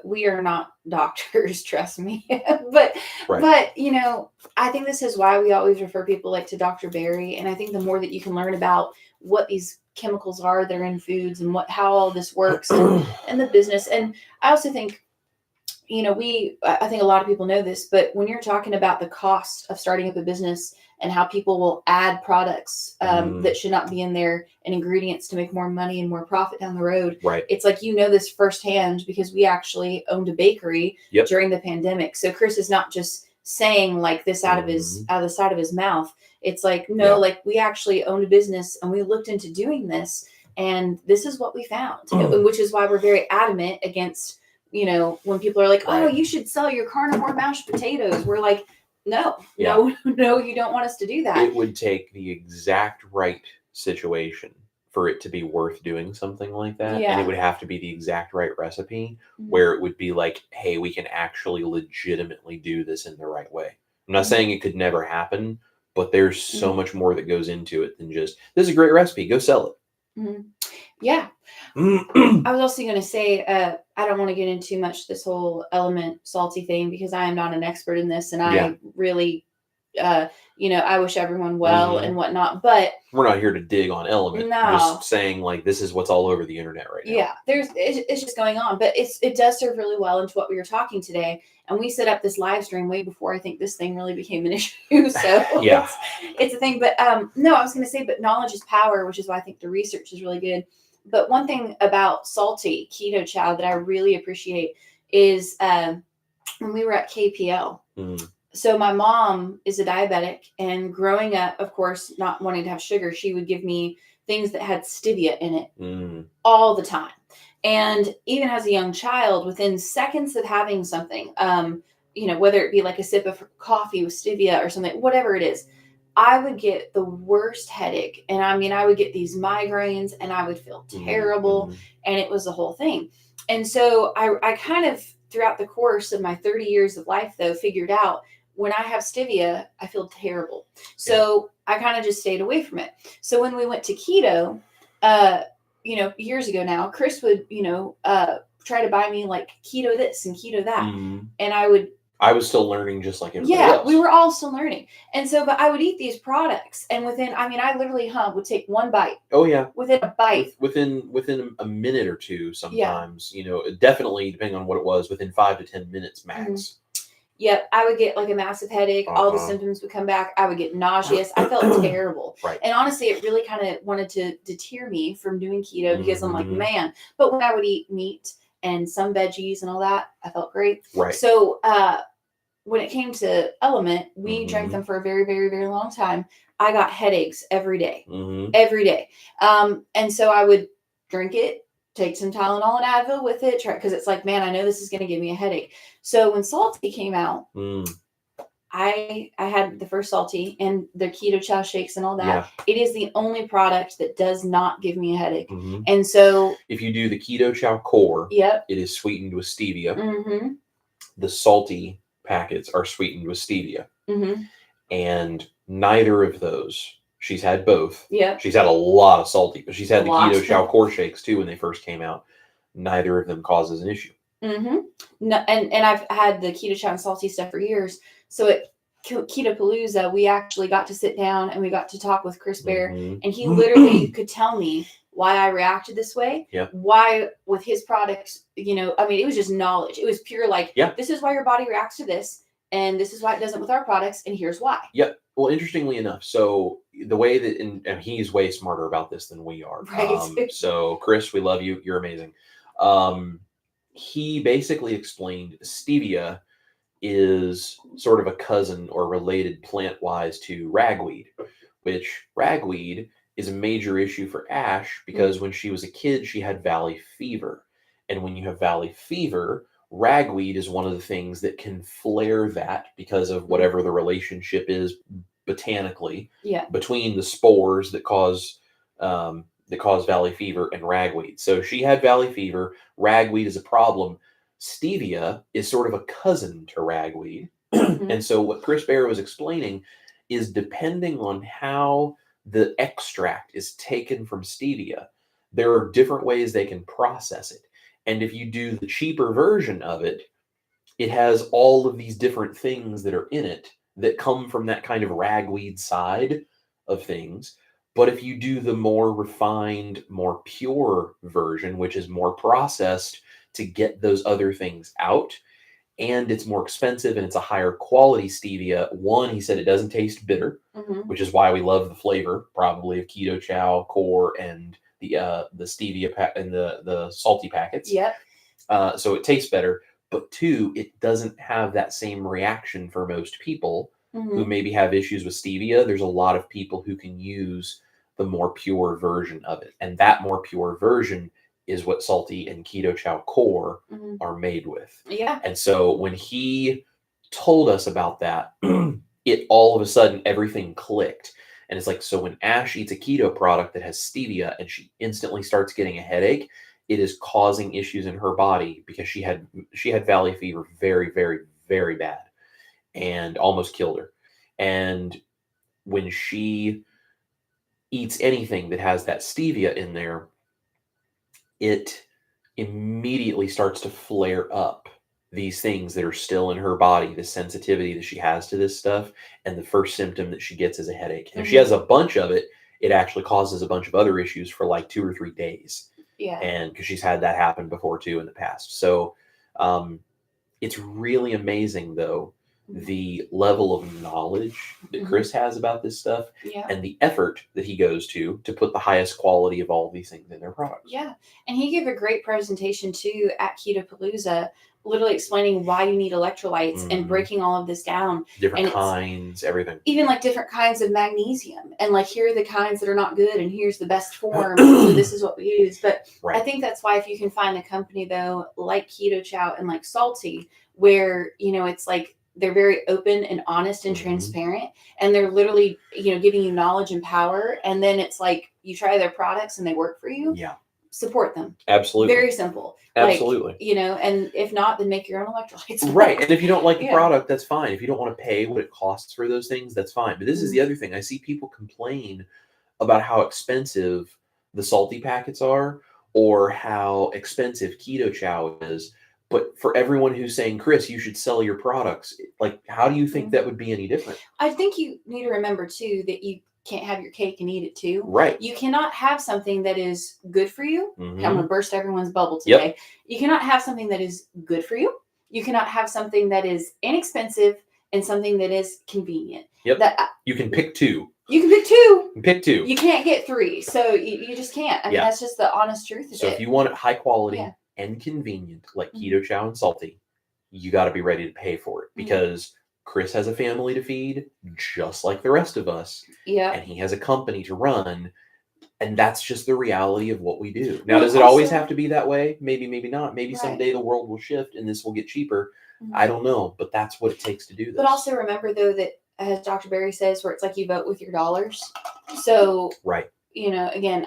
we are not doctors, trust me. but, you know, I think this is why we always refer people like to Dr. Barry. And I think the more that you can learn about what these chemicals are that are in foods, and how all this works, and the business. And I also think, you know, I think a lot of people know this, but when you're talking about the cost of starting up a business and how people will add products that should not be in there, and ingredients to make more money and more profit down the road. It's like, you know, this firsthand, because we actually owned a bakery during the pandemic. So Chris is not just saying like this out of the side of his mouth. It's like, no, like, we actually owned a business and we looked into doing this, and this is what we found, which is why we're very adamant against, you know, when people are like, oh, you should sell your carnivore mashed potatoes. We're like, no, you don't want us to do that. It would take the exact right situation for it to be worth doing something like that. And it would have to be the exact right recipe where it would be like, hey, we can actually legitimately do this in the right way. I'm not saying it could never happen, but there's so much more that goes into it than just, this is a great recipe, go sell it. Yeah. I was also going to say, I don't want to get into much this whole element salty thing, because I am not an expert in this, and I really, you know, I wish everyone well and whatnot, but we're not here to dig on element. No. We're just saying, like, this is what's all over the internet right now. Yeah, it's just going on, but it does serve really well into what we were talking today. And we set up this live stream way before I think this thing really became an issue. So it's a thing. But no, I was going to say, but knowledge is power, which is why I think the research is really good. But one thing about salty keto chow that I really appreciate is when we were at KPL, So my mom is a diabetic, and growing up, of course, not wanting to have sugar, she would give me things that had stevia in it all the time. And even as a young child, within seconds of having something, whether it be like a sip of coffee with stevia or something, whatever it is, I would get the worst headache. And I mean, I would get these migraines and I would feel terrible. And it was the whole thing. And so I kind of, throughout the course of my 30 years of life, though, figured out when I have stevia, I feel terrible. So I kind of just stayed away from it. So when we went to keto, years ago now, Chris would, try to buy me like keto this and keto that. And I was still learning just like everybody else. We were all still learning. And so, but I would eat these products, and I literally would take one bite. Oh yeah. Within a bite. Within a minute or two sometimes, definitely depending on what it was, within 5 to 10 minutes max. Yep, I would get like a massive headache. All the symptoms would come back. I would get nauseous. I felt terrible. Right. And honestly, it really kind of wanted to deter me from doing keto because I'm like, man. But when I would eat meat and some veggies and all that, I felt great. Right. So when it came to Element, we drank them for a very, very, very long time. I got headaches every day. Every day. And so I would drink it, take some Tylenol and Advil with it, because it's like, man, I know this is going to give me a headache. So when Salty came out, I had the first Salty and the Keto Chow shakes and all that. Yeah. It is the only product that does not give me a headache. And so if you do the Keto Chow core, it is sweetened with stevia. The Salty packets are sweetened with stevia. And neither of those, she's had both. She's had a lot of Salty, but she's had the Keto Chow core shakes too when they first came out. Neither of them causes an issue. No, and I've had the Keto Chow and Salty stuff for years. So at Keto-Palooza, we actually got to sit down and we got to talk with Chris Bear, and he literally could tell me why I reacted this way. Why with his products, it was just knowledge. It was pure this is why your body reacts to this, and this is why it doesn't with our products, and here's why. Well, interestingly enough, so the way that, and he's way smarter about this than we are. Right. So Chris, we love you. You're amazing. He basically explained stevia is sort of a cousin or related plant-wise to ragweed, which ragweed is a major issue for Ash because when she was a kid, she had valley fever. And when you have valley fever, ragweed is one of the things that can flare that because of whatever the relationship is botanically between the spores that cause valley fever and ragweed. So she had valley fever. Ragweed is a problem. Stevia is sort of a cousin to ragweed. And so what Chris Bear was explaining is depending on how the extract is taken from stevia, there are different ways they can process it. And if you do the cheaper version of it, it has all of these different things that are in it that come from that kind of ragweed side of things. But if you do the more refined, more pure version, which is more processed to get those other things out, and it's more expensive and it's a higher quality stevia. One, he said it doesn't taste bitter, which is why we love the flavor probably of Keto Chow core and the stevia and the Salty packets. So it tastes better. But two, it doesn't have that same reaction for most people who maybe have issues with stevia. There's a lot of people who can use the more pure version of it. And that more pure version is what Salty and Keto Chow core are made with. And so when he told us about that, it all of a sudden, everything clicked. And it's like, so when Ash eats a keto product that has stevia and she instantly starts getting a headache, it is causing issues in her body because she had valley fever very, very, very bad and almost killed her. And when she eats anything that has that stevia in there, it immediately starts to flare up these things that are still in her body, the sensitivity that she has to this stuff. And the first symptom that she gets is a headache. And if she has a bunch of it, it actually causes a bunch of other issues for like 2 or 3 days. And because she's had that happen before too in the past. So it's really amazing though, the level of knowledge that Chris has about this stuff and the effort that he goes to put the highest quality of all these things in their products. And he gave a great presentation too at Keto-Palooza, literally explaining why you need electrolytes and breaking all of this down. Different kinds, everything. Even like different kinds of magnesium. And like, here are the kinds that are not good and here's the best form. So this is what we use. But I think that's why if you can find a company, though, like Keto Chow and like Salty, where, you know, it's like they're very open and honest and transparent, and they're literally, you know, giving you knowledge and power. And then it's like you try their products and they work for you. Yeah. Support them. Absolutely. Very simple. Absolutely. Like, you know, and if not, then make your own electrolytes. Right. And if you don't like the product, that's fine. If you don't want to pay what it costs for those things, that's fine. But this is the other thing. I see people complain about how expensive the salty packets are, or how expensive Keto Chow is. But for everyone who's saying, Chris, you should sell your products, like, how do you think that would be any different? I think you need to remember, too, that you can't have your cake and eat it, too. Right. You cannot have something that is good for you. I'm going to burst everyone's bubble today. Yep. You cannot have something that is good for you. You cannot have something that is inexpensive and something that is convenient. Yep. You can pick two. You can pick two. Pick two. You can't get three. So you just can't. I mean, that's just the honest truth of it. So if you want it high quality and convenient, like Keto Chow and Salty, you got to be ready to pay for it, because Chris has a family to feed, just like the rest of us. Yeah. And he has a company to run. And that's just the reality of what we do. Now, does it always have to be that way? Maybe, maybe not. Maybe someday the world will shift and this will get cheaper. I don't know. But that's what it takes to do this. But also remember, though, that as Dr. Berry says, where it's like you vote with your dollars. So, you know, again,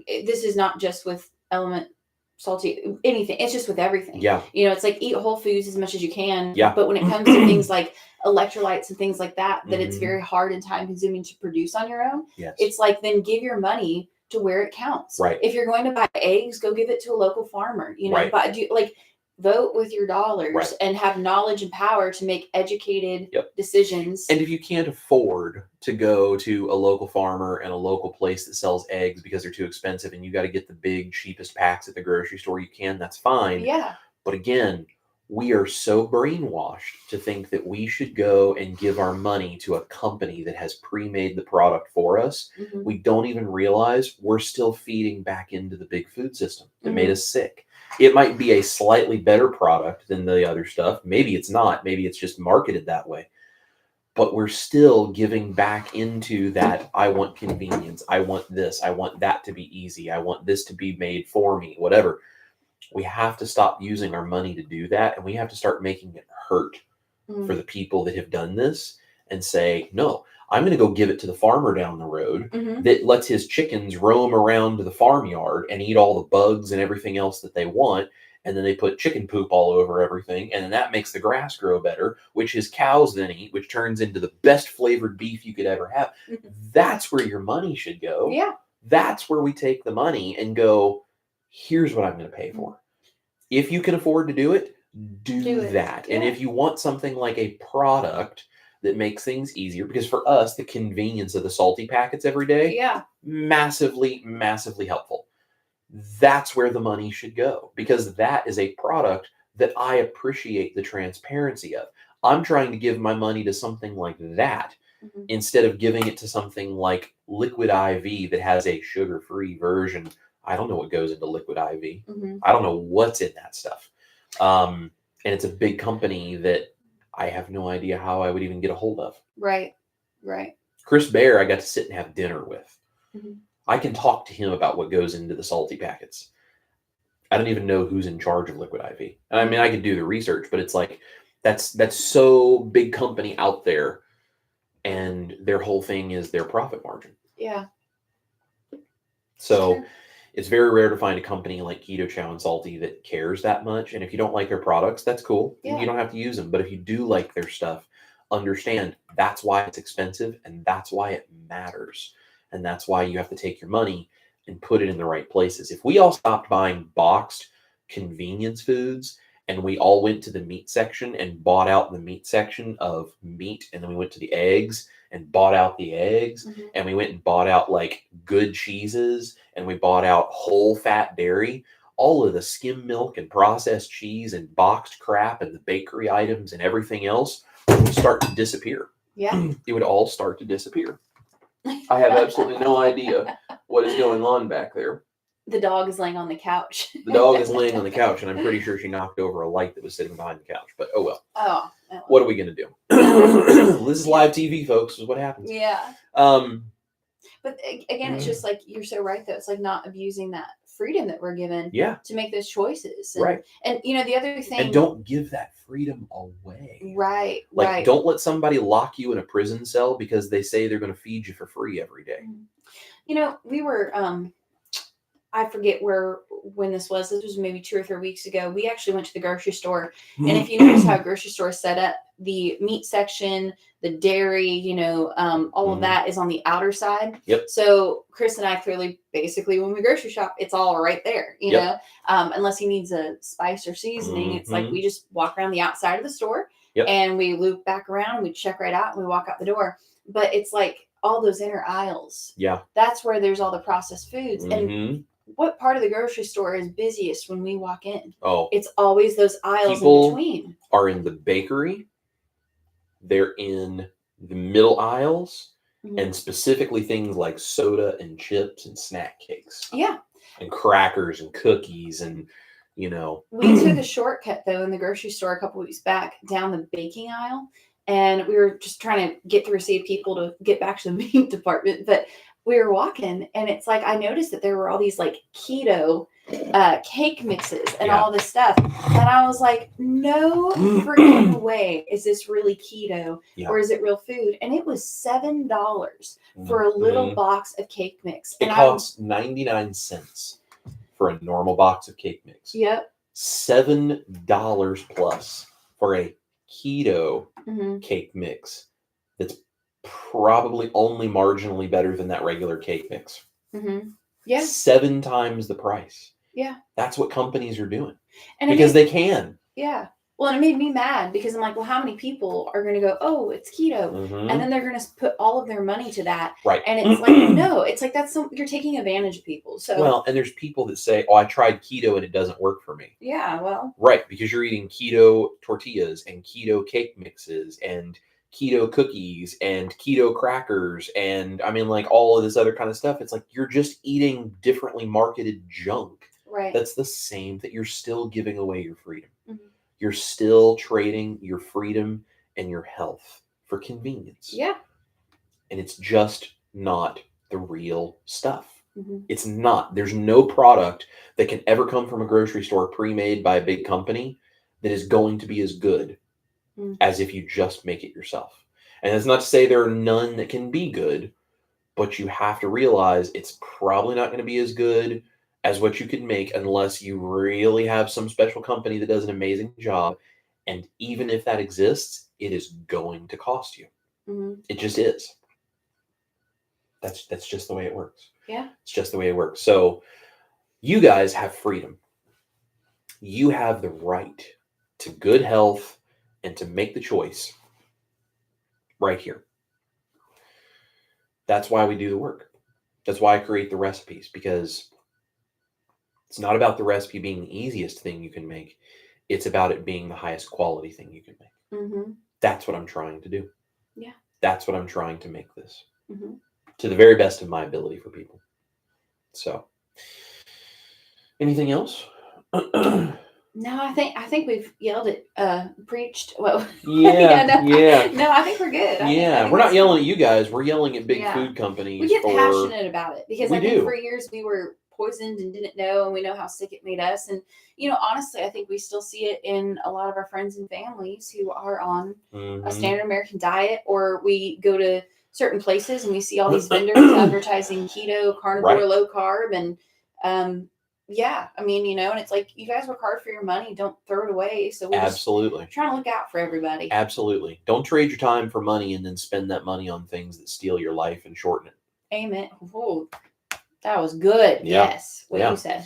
this is not just with Element, Salty, anything. It's just with everything. Yeah. You know, it's like eat whole foods as much as you can. Yeah. But when it comes to things like electrolytes and things like that, that it's very hard and time consuming to produce on your own. Yes. It's like, then give your money to where it counts. Right. If you're going to buy eggs, go give it to a local farmer. You know, vote with your dollars and have knowledge and power to make educated decisions. And if you can't afford to go to a local farmer and a local place that sells eggs because they're too expensive, and you got to get the big, cheapest packs at the grocery store, you can, that's fine. Yeah. But again, we are so brainwashed to think that we should go and give our money to a company that has pre-made the product for us. We don't even realize we're still feeding back into the big food system that made us sick. It might be a slightly better product than the other stuff. Maybe it's not. Maybe it's just marketed that way. But we're still giving back into that. I want convenience. I want this. I want that to be easy. I want this to be made for me, whatever. We have to stop using our money to do that. And we have to start making it hurt for the people that have done this, and say, no, I'm going to go give it to the farmer down the road that lets his chickens roam around the farmyard and eat all the bugs and everything else that they want. And then they put chicken poop all over everything. And then that makes the grass grow better, which his cows then eat, which turns into the best flavored beef you could ever have. That's where your money should go. Yeah. That's where we take the money and go, here's what I'm going to pay for. If you can afford to do it, do that. Yeah. And if you want something like a product that makes things easier, because for us, the convenience of the salty packets every day, massively, massively helpful. That's where the money should go, because that is a product that I appreciate the transparency of. I'm trying to give my money to something like that instead of giving it to something like Liquid IV that has a sugar-free version. I don't know what goes into Liquid IV. I don't know what's in that stuff. And it's a big company that I have no idea how I would even get a hold of. Right, right. Chris Bear, I got to sit and have dinner with. I can talk to him about what goes into the salty packets. I don't even know who's in charge of Liquid IV. I mean, I could do the research, but it's like, that's so big company out there, and their whole thing is their profit margin. Yeah. So it's very rare to find a company like Keto Chow and Salty that cares that much. And if you don't like their products, that's cool. Yeah. You don't have to use them. But if you do like their stuff, understand that's why it's expensive, and that's why it matters. And that's why you have to take your money and put it in the right places. If we all stopped buying boxed convenience foods, and we all went to the meat section and bought out the meat section of meat, and then we went to the eggs and bought out the eggs, and we went and bought out like good cheeses, and we bought out whole fat dairy, all of the skim milk and processed cheese and boxed crap and the bakery items and everything else would start to disappear. Yeah. It would all start to disappear. I have absolutely no idea what is going on back there. The dog is laying on the couch. The dog is laying on the couch, and I'm pretty sure she knocked over a light that was sitting behind the couch. But oh well. Oh. What are we gonna do? This is live TV, folks. Is what happens. Yeah. But again, it's just like, you're so right, though. It's like not abusing that freedom that we're given to make those choices. And, right. And, the other thing. And don't give that freedom away. Right. Like, right. don't let somebody lock you in a prison cell because they say they're going to feed you for free every day. We were, I forget when this was maybe 2 or 3 weeks ago. We actually went to the grocery store. And if you notice how a grocery store is set up, the meat section, the dairy, all of that is on the outer side. Yep. So Chris and I clearly, basically, when we grocery shop, it's all right there, you know, unless he needs a spice or seasoning. It's like we just walk around the outside of the store and we loop back around and we check right out and we walk out the door. But it's like all those inner aisles. Yeah. That's where there's all the processed foods. And what part of the grocery store is busiest when we walk in? Oh, it's always those aisles people in between. Are in the bakery. They're in the middle aisles, and specifically things like soda and chips and snack cakes. Yeah. And crackers and cookies and, We took a shortcut, though, in the grocery store a couple weeks back down the baking aisle, and we were just trying to get through, see people to get back to the meat department, but we were walking, and it's like I noticed that there were all these like keto cake mixes and all this stuff, and I was like, no freaking way is this really keto or is it real food? And it was $7 for a little box of cake mix. It costs 99 cents for a normal box of cake mix. Yep. $7 plus for a keto cake mix that's probably only marginally better than that regular cake mix. Yeah. 7 times the price. Yeah. That's what companies are doing. And because they can. Yeah. Well, and it made me mad because I'm like, well, how many people are going to go, oh, it's keto? And then they're going to put all of their money to that. Right. And it's like, no, it's like you're taking advantage of people. So well, and there's people that say, oh, I tried keto and it doesn't work for me. Yeah, well. Right. Because you're eating keto tortillas and keto cake mixes and keto cookies and keto crackers and like all of this other kind of stuff. It's like you're just eating differently marketed junk. Right. That's the same, that you're still giving away your freedom. You're still trading your freedom and your health for convenience. Yeah. And it's just not the real stuff. It's not. There's no product that can ever come from a grocery store pre-made by a big company that is going to be as good as if you just make it yourself. And that's not to say there are none that can be good, but you have to realize it's probably not going to be as good as what you can make unless you really have some special company that does an amazing job. And even if that exists, it is going to cost you. It just is. That's just the way it works. Yeah. It's just the way it works. So you guys have freedom. You have the right to good health and to make the choice right here. That's why we do the work. That's why I create the recipes, because it's not about the recipe being the easiest thing you can make. It's about it being the highest quality thing you can make. That's what I'm trying to do. Yeah. That's what I'm trying to make this to the very best of my ability for people. So, anything else? No, I think we've yelled at, preached. Well, yeah. No, I think we're good. I think we're not yelling at you guys. We're yelling at big food companies. We get passionate about it because I think for years we were poisoned and didn't know, and we know how sick it made us. And honestly, I think we still see it in a lot of our friends and families who are on a standard American diet, or we go to certain places and we see all these vendors advertising keto, carnivore, low carb, and and it's like, you guys work hard for your money, don't throw it away. So we're absolutely trying to look out for everybody. Absolutely. Don't trade your time for money and then spend that money on things that steal your life and shorten it. Amen. Whoa. That was good. Yeah. Yes. What you said.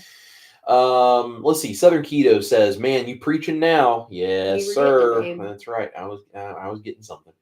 Let's see. Southern Keto says, "Man, you preaching now?" Yes, sir. That's right. I was getting something.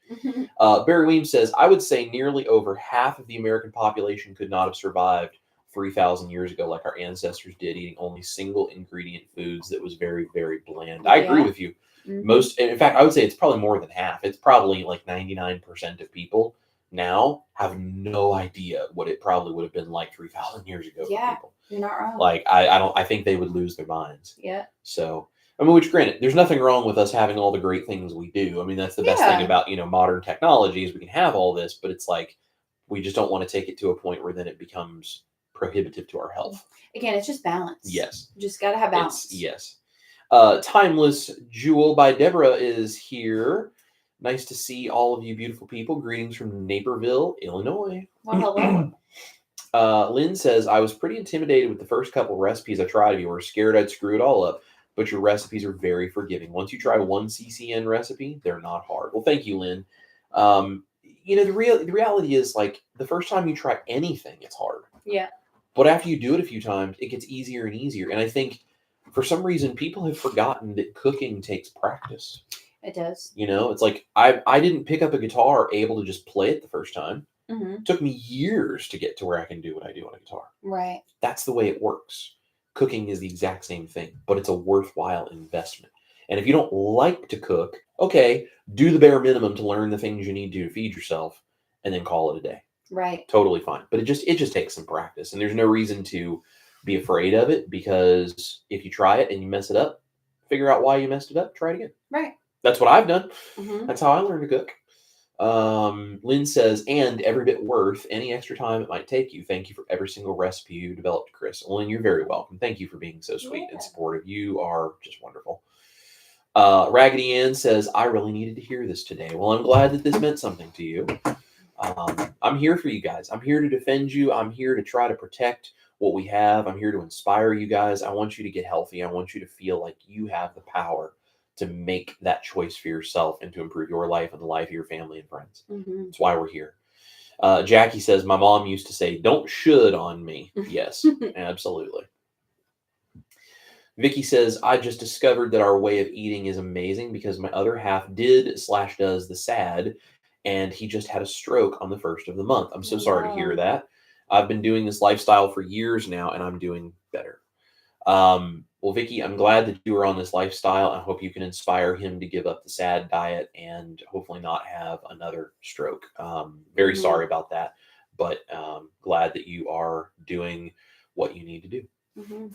Barry Weems says, "I would say nearly over half of the American population could not have survived 3,000 years ago like our ancestors did, eating only single ingredient foods that was very, very bland." I agree with you. In fact, I would say it's probably more than half. It's probably like 99% of people now have no idea what it probably would have been like 3,000 years ago for people. You're not wrong. Like, I think they would lose their minds. Yeah. So, I mean, which granted, there's nothing wrong with us having all the great things we do. I mean, that's the best thing about, modern technology is we can have all this, but it's like, we just don't want to take it to a point where then it becomes prohibitive to our health. Again, it's just balance. Yes. You just got to have balance. Yes. Timeless Jewel by Deborah is here. Nice to see all of you beautiful people. Greetings from Naperville, Illinois. Well, hello. Lynn says, I was pretty intimidated with the first couple recipes I tried of yours, scared I'd screw it all up, but your recipes are very forgiving. Once you try one CCN recipe, they're not hard. Well, thank you, Lynn. The reality is, like, the first time you try anything, it's hard. Yeah. But after you do it a few times, it gets easier and easier. And I think for some reason, people have forgotten that cooking takes practice. It does. It's like I didn't pick up a guitar able to just play it the first time. Mm-hmm. It took me years to get to where I can do what I do on a guitar. Right. That's the way it works. Cooking is the exact same thing, but it's a worthwhile investment. And if you don't like to cook, okay, do the bare minimum to learn the things you need to feed yourself and then call it a day. Right. Totally fine. But it just takes some practice. And there's no reason to be afraid of it, because if you try it and you mess it up, figure out why you messed it up, try it again. Right. That's what I've done. Mm-hmm. That's how I learned to cook. Lynn says, and every bit worth any extra time it might take you. Thank you for every single recipe you developed, Chris. Lynn, you're very welcome. Thank you for being so sweet and supportive. You are just wonderful. Raggedy Ann says, I really needed to hear this today. Well, I'm glad that this meant something to you. I'm here for you guys. I'm here to defend you. I'm here to try to protect what we have. I'm here to inspire you guys. I want you to get healthy. I want you to feel like you have the power to make that choice for yourself and to improve your life and the life of your family and friends. Mm-hmm. That's why we're here. Jackie says, my mom used to say, don't should on me. Yes, absolutely. Vicky says, I just discovered that our way of eating is amazing because my other half does the SAD, and he just had a stroke on the 1st of the month. I'm so sorry to hear that. I've been doing this lifestyle for years now, and I'm doing better. Well, Vicky, I'm glad that you are on this lifestyle. I hope you can inspire him to give up the SAD diet and hopefully not have another stroke. Very sorry about that, but glad that you are doing what you need to do. Mm-hmm.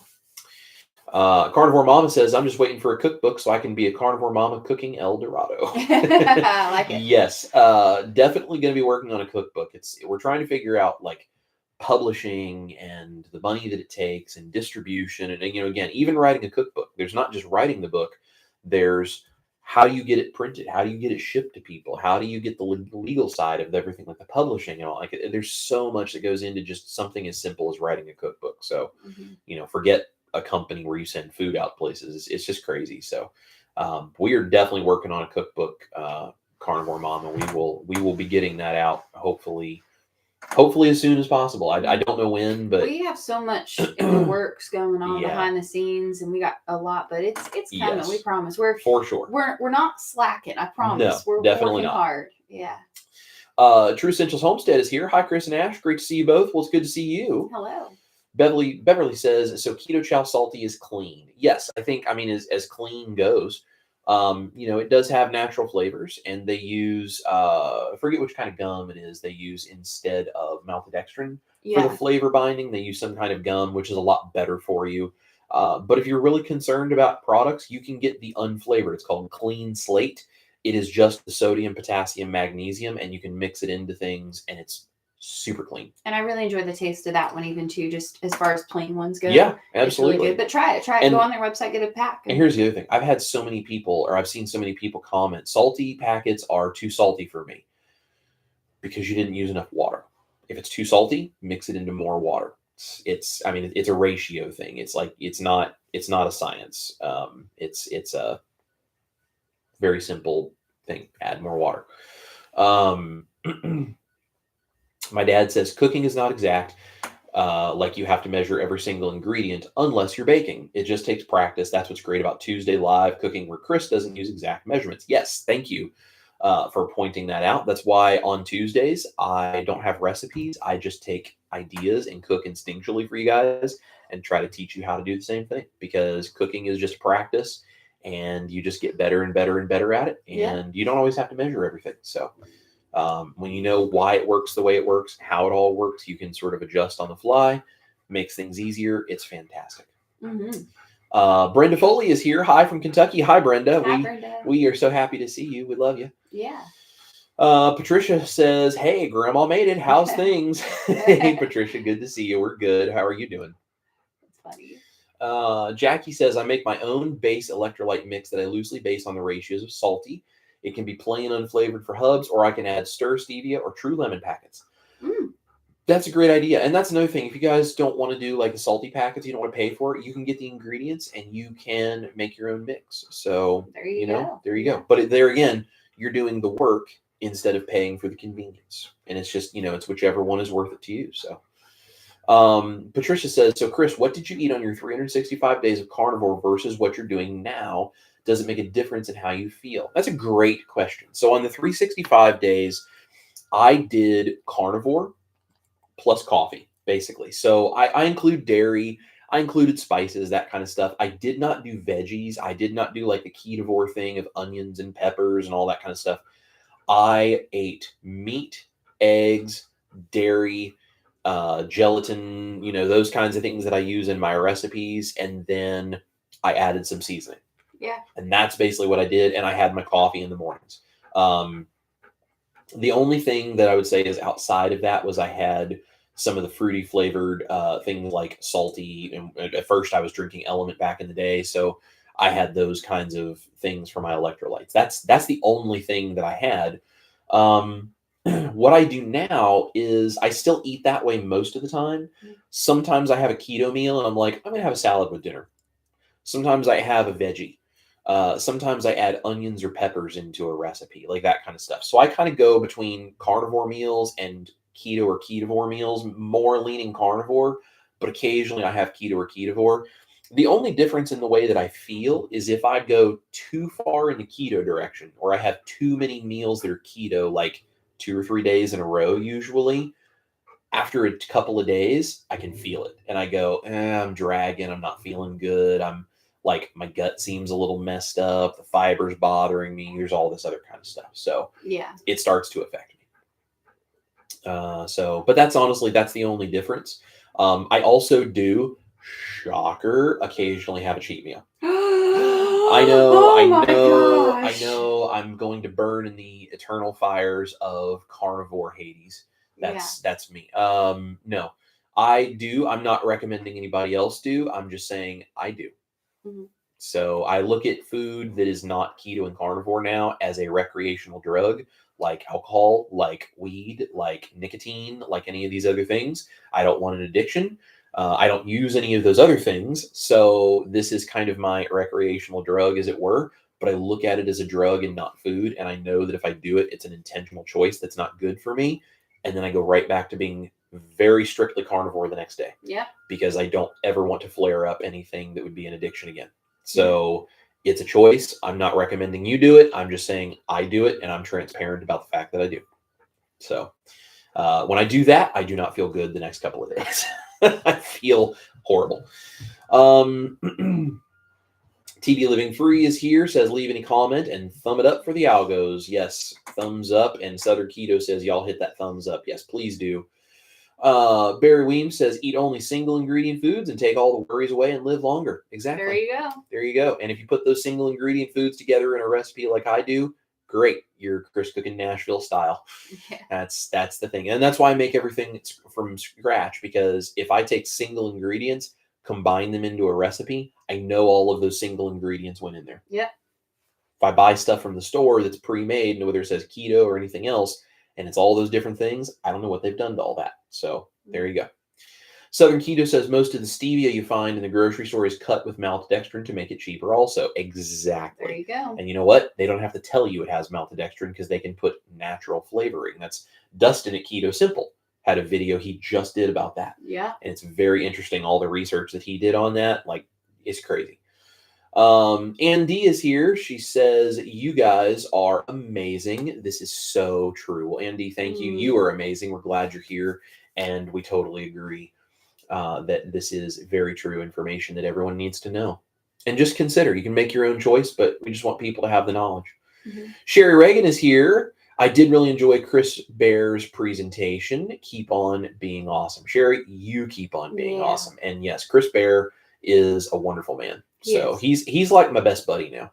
Carnivore Mama says, I'm just waiting for a cookbook so I can be a carnivore mama cooking El Dorado. I like it. Yes, definitely going to be working on a cookbook. We're trying to figure out, like, publishing and the money that it takes and distribution. And, again, even writing a cookbook, there's not just writing the book. There's how do you get it printed? How do you get it shipped to people? How do you get the legal side of everything, like the publishing and all? Like, there's so much that goes into just something as simple as writing a cookbook. So, forget a company where you send food out places. It's just crazy. So we are definitely working on a cookbook, Carnivore Mama. We will be getting that out hopefully as soon as possible. I don't know when, but we have so much in the works going on behind the scenes, and we got a lot, but it's coming. Yes. We promise. We're for sure. We're not slacking. I promise. No, we're definitely working not. Hard. Yeah. True Essentials Homestead is here. Hi, Chris and Ash. Great to see you both. Well, it's good to see you. Hello. Beverly says, so Keto Chow Salty is clean. Yes, I think, as clean goes. It does have natural flavors, and they use, I forget which kind of gum it is they use instead of maltodextrin for the flavor binding. They use some kind of gum, which is a lot better for you. But if you're really concerned about products, you can get the unflavored. It's called Clean Slate. It is just the sodium, potassium, magnesium, and you can mix it into things, and it's super clean. And I really enjoy the taste of that one, even too, just as far as plain ones go. Yeah, absolutely. It's really good. But try it. And go on their website, get a pack. And here's the other thing. I've seen so many people comment, salty packets are too salty for me because you didn't use enough water. If it's too salty, mix it into more water. It's a ratio thing. It's like, it's not a science. It's a very simple thing. Add more water. My dad says cooking is not exact. Like you have to measure every single ingredient unless you're baking. It just takes practice. That's what's great about Tuesday Live Cooking, where Chris doesn't use exact measurements. Yes, thank you for pointing that out. That's why on Tuesdays, I don't have recipes. I just take ideas and cook instinctually for you guys and try to teach you how to do the same thing, because cooking is just practice and you just get better and better and better at it. And you don't always have to measure everything. So When you know why it works the way it works, how it all works, you can sort of adjust on the fly, makes things easier. It's fantastic. Brenda Foley is here. Hi from Kentucky. Hi, Brenda. Hi, Brenda. We are so happy to see you. We love you. Yeah. Patricia says, hey, Grandma made it. How's things? Hey, Patricia, good to see you. We're good. How are you doing? That's funny. Jackie says, I make my own base electrolyte mix that I loosely base on the ratios of salty. It can be plain unflavored for hubs, or I can add stir stevia or true lemon packets. That's a great idea. And that's another thing. If you guys don't want to do like the salty packets, you don't want to pay for it, you can get the ingredients and you can make your own mix. So, there you go. There you go. But there again, you're doing the work instead of paying for the convenience. And it's just, it's whichever one is worth it to you. So, Patricia says, so Chris, what did you eat on your 365 days of carnivore versus what you're doing now? Does it make a difference in how you feel? That's a great question. So on the 365 days, I did carnivore plus coffee, basically. So I include dairy, I included spices, that kind of stuff. I did not do veggies. I did not do like the ketovore thing of onions and peppers and all that kind of stuff. I ate meat, eggs, dairy, gelatin, those kinds of things that I use in my recipes. And then I added some seasoning. Yeah. And that's basically what I did. And I had my coffee in the mornings. The only thing that I would say is outside of that was I had some of the fruity flavored things like salty. And at first I was drinking Element back in the day. So I had those kinds of things for my electrolytes. That's the only thing that I had. What I do now is I still eat that way most of the time. Sometimes I have a keto meal and I'm like, I'm going to have a salad with dinner. Sometimes I have a veggie. Sometimes I add onions or peppers into a recipe, like that kind of stuff. So I kind of go between carnivore meals and keto or ketovore meals, more leaning carnivore, but occasionally I have keto or ketovore. The only difference in the way that I feel is if I go too far in the keto direction, or I have too many meals that are keto, like 2 or 3 days in a row, usually, after a couple of days, I can feel it. And I go, I'm dragging, I'm not feeling good. I'm like, my gut seems a little messed up. The fiber's bothering me. There's all this other kind of stuff. So yeah, it starts to affect me. But that's the only difference. I also do, shocker, occasionally have a cheat meal. I know I'm going to burn in the eternal fires of carnivore Hades. That's me. No, I do. I'm not recommending anybody else do. I'm just saying I do. Mm-hmm. So I look at food that is not keto and carnivore now as a recreational drug, like alcohol, like weed, like nicotine, like any of these other things. I don't want an addiction. I don't use any of those other things. So this is kind of my recreational drug, as it were. But I look at it as a drug and not food. And I know that if I do it, it's an intentional choice that's not good for me. And then I go right back to being very strictly carnivore the next day. Yeah. Because I don't ever want to flare up anything that would be an addiction again. So it's a choice. I'm not recommending you do it. I'm just saying I do it, and I'm transparent about the fact that I do. So when I do that, I do not feel good the next couple of days. I feel horrible. TD Living Free is here, says leave any comment and thumb it up for the algos. Yes, thumbs up. And Southern Keto says y'all hit that thumbs up. Yes, please do. Barry Weems says eat only single ingredient foods and take all the worries away and live longer. Exactly. There you go. And if you put those single ingredient foods together in a recipe like I do, great. You're Chris Cooking Nashville style. Yeah. That's the thing. And that's why I make everything from scratch, because if I take single ingredients, combine them into a recipe, I know all of those single ingredients went in there. Yep. If I buy stuff from the store that's pre-made, whether it says keto or anything else, and it's all those different things, I don't know what they've done to all that. So there you go. Southern Keto says most of the stevia you find in the grocery store is cut with maltodextrin to make it cheaper also. Exactly. There you go. And you know what? They don't have to tell you it has maltodextrin because they can put natural flavoring. That's Dustin at Keto Simple had a video he just did about that. Yeah. And it's very interesting. All the research that he did on that, like, it's crazy. Andy is here. She says, you guys are amazing. This is so true. Well, Andy, thank you. You are amazing. We're glad you're here. And we totally agree that this is very true information that everyone needs to know. And just consider, you can make your own choice, but we just want people to have the knowledge. Mm-hmm. Sherry Reagan is here. I did really enjoy Chris Bear's presentation. Keep on being awesome. Sherry, you keep on being awesome. And yes, Chris Bear is a wonderful man. So he's like my best buddy now.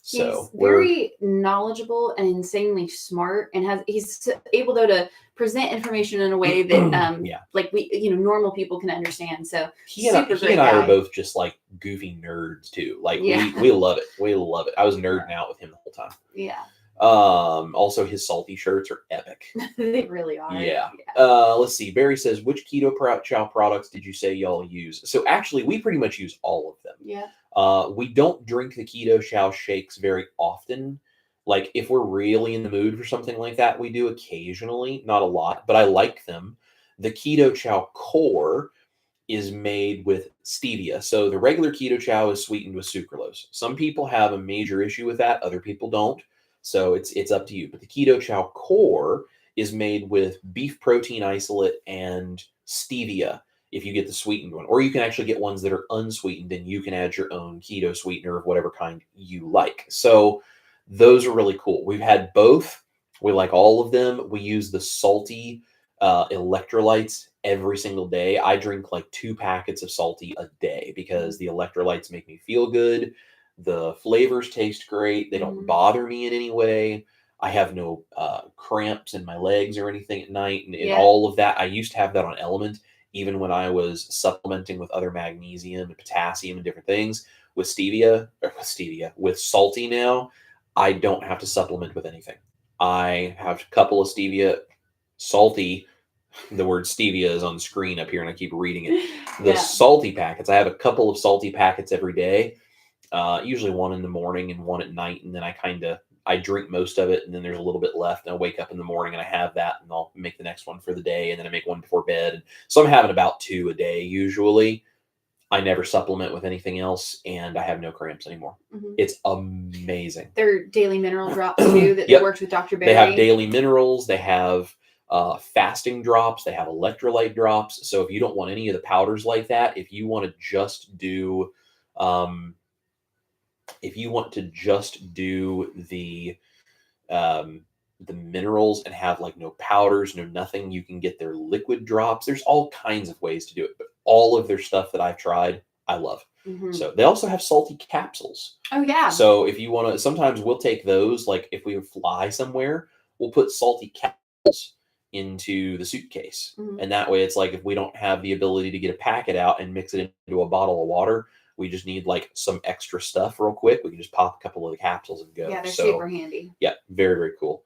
So he's very knowledgeable and insanely smart, and he's able though to present information in a way that like we normal people can understand. So he and I are both just like goofy nerds too. Like we love it. We love it. I was nerding out with him the whole time. Yeah. Also his salty shirts are epic. They really are. Yeah. Let's see. Barry says, which Keto Chow products did you say y'all use? So actually we pretty much use all of them. Yeah. We don't drink the Keto Chow shakes very often. Like if we're really in the mood for something like that, we do occasionally, not a lot, but I like them. The Keto Chow core is made with stevia. So the regular Keto Chow is sweetened with sucralose. Some people have a major issue with that. Other people don't. So it's up to you. But the Keto Chow core is made with beef protein isolate and stevia if you get the sweetened one. Or you can actually get ones that are unsweetened and you can add your own keto sweetener of whatever kind you like. So those are really cool. We've had both. We like all of them. We use the salty electrolytes every single day. I drink like 2 packets of salty a day because the electrolytes make me feel good. The flavors taste great. They don't bother me in any way. I have no cramps in my legs or anything at night. And all of that, I used to have that on Element, even when I was supplementing with other magnesium and potassium and different things. With salty now, I don't have to supplement with anything. I have a couple of salty. The word stevia is on the screen up here and I keep reading it. The salty packets. I have a couple of salty packets every day. Usually one in the morning and one at night. And then I drink most of it. And then there's a little bit left. And I wake up in the morning and I have that and I'll make the next one for the day. And then I make one before bed. And so I'm having about 2 a day usually. I never supplement with anything else, and I have no cramps anymore. It's amazing. They're daily mineral drops too that they worked with Dr. Barry. They have daily minerals. They have fasting drops. They have electrolyte drops. So if you don't want any of the powders like that, if you want to just do the minerals and have like no powders, no nothing, you can get their liquid drops. There's all kinds of ways to do it, but all of their stuff that I've tried, I love. So they also have salty capsules. Oh yeah. So if you want to, sometimes we'll take those, like if we fly somewhere, we'll put salty capsules into the suitcase. And that way it's like, if we don't have the ability to get a packet out and mix it into a bottle of water, we just need like some extra stuff real quick. We can just pop a couple of the capsules and go. Yeah, they're super handy. Yeah, very, very cool.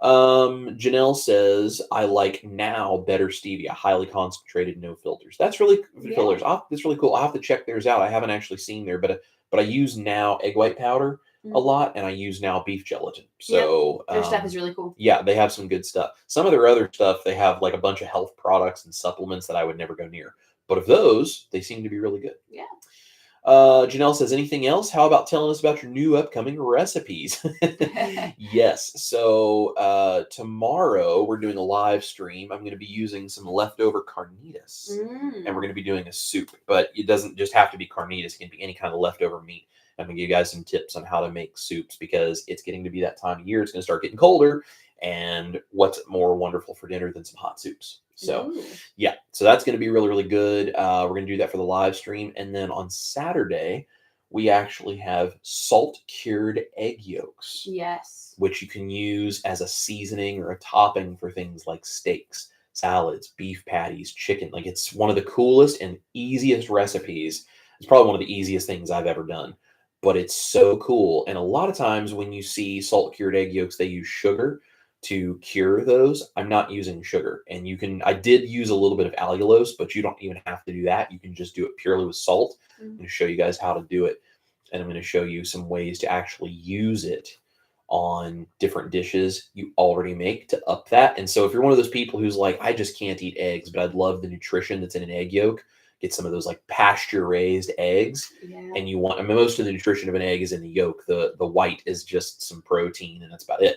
Janelle says, I like Now Better Stevia, highly concentrated, no filters. That's really fillers. That's really cool. I'll have to check theirs out. I haven't actually seen there, but I use Now egg white powder a lot, and I use Now beef gelatin. So their stuff is really cool. Yeah, they have some good stuff. Some of their other stuff, they have like a bunch of health products and supplements that I would never go near. But of those, they seem to be really good. Yeah. Janelle says, anything else? How about telling us about your new upcoming recipes? Yes. So tomorrow we're doing a live stream. I'm going to be using some leftover carnitas and we're going to be doing a soup, but it doesn't just have to be carnitas. It can be any kind of leftover meat. I'm going to give you guys some tips on how to make soups because it's getting to be that time of year. It's going to start getting colder. And what's more wonderful for dinner than some hot soups? So yeah, so that's going to be really, really good. We're going to do that for the live stream. And then on Saturday, we actually have salt cured egg yolks. Yes. Which you can use as a seasoning or a topping for things like steaks, salads, beef patties, chicken. Like, it's one of the coolest and easiest recipes. It's probably one of the easiest things I've ever done, but it's so cool. And a lot of times when you see salt cured egg yolks, they use sugar to cure those. I'm not using sugar, and I did use a little bit of allulose, but you don't even have to do that. You can just do it purely with salt. I'm going to show you guys how to do it. And I'm going to show you some ways to actually use it on different dishes you already make to up that. And so if you're one of those people who's like, I just can't eat eggs, but I'd love the nutrition that's in an egg yolk, get some of those like pasture raised eggs. And you want, most of the nutrition of an egg is in the yolk. The white is just some protein and that's about it.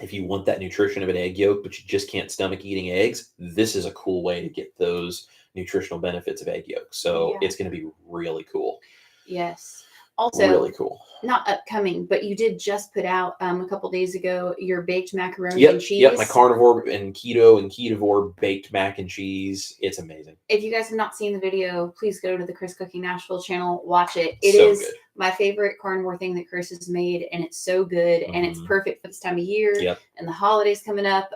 If you want that nutrition of an egg yolk, but you just can't stomach eating eggs, this is a cool way to get those nutritional benefits of egg yolk. So it's going to be really cool. Yes. Also, really cool. Not upcoming, but you did just put out a couple days ago your baked macaroni and cheese. Yep, my carnivore and ketovore baked mac and cheese. It's amazing. If you guys have not seen the video, please go to the Chris Cooking Nashville channel, watch it. It So is good. my favorite carnivore thing that Chris has made, and it's so good, and it's perfect for this time of year. Yep. And the holidays coming up.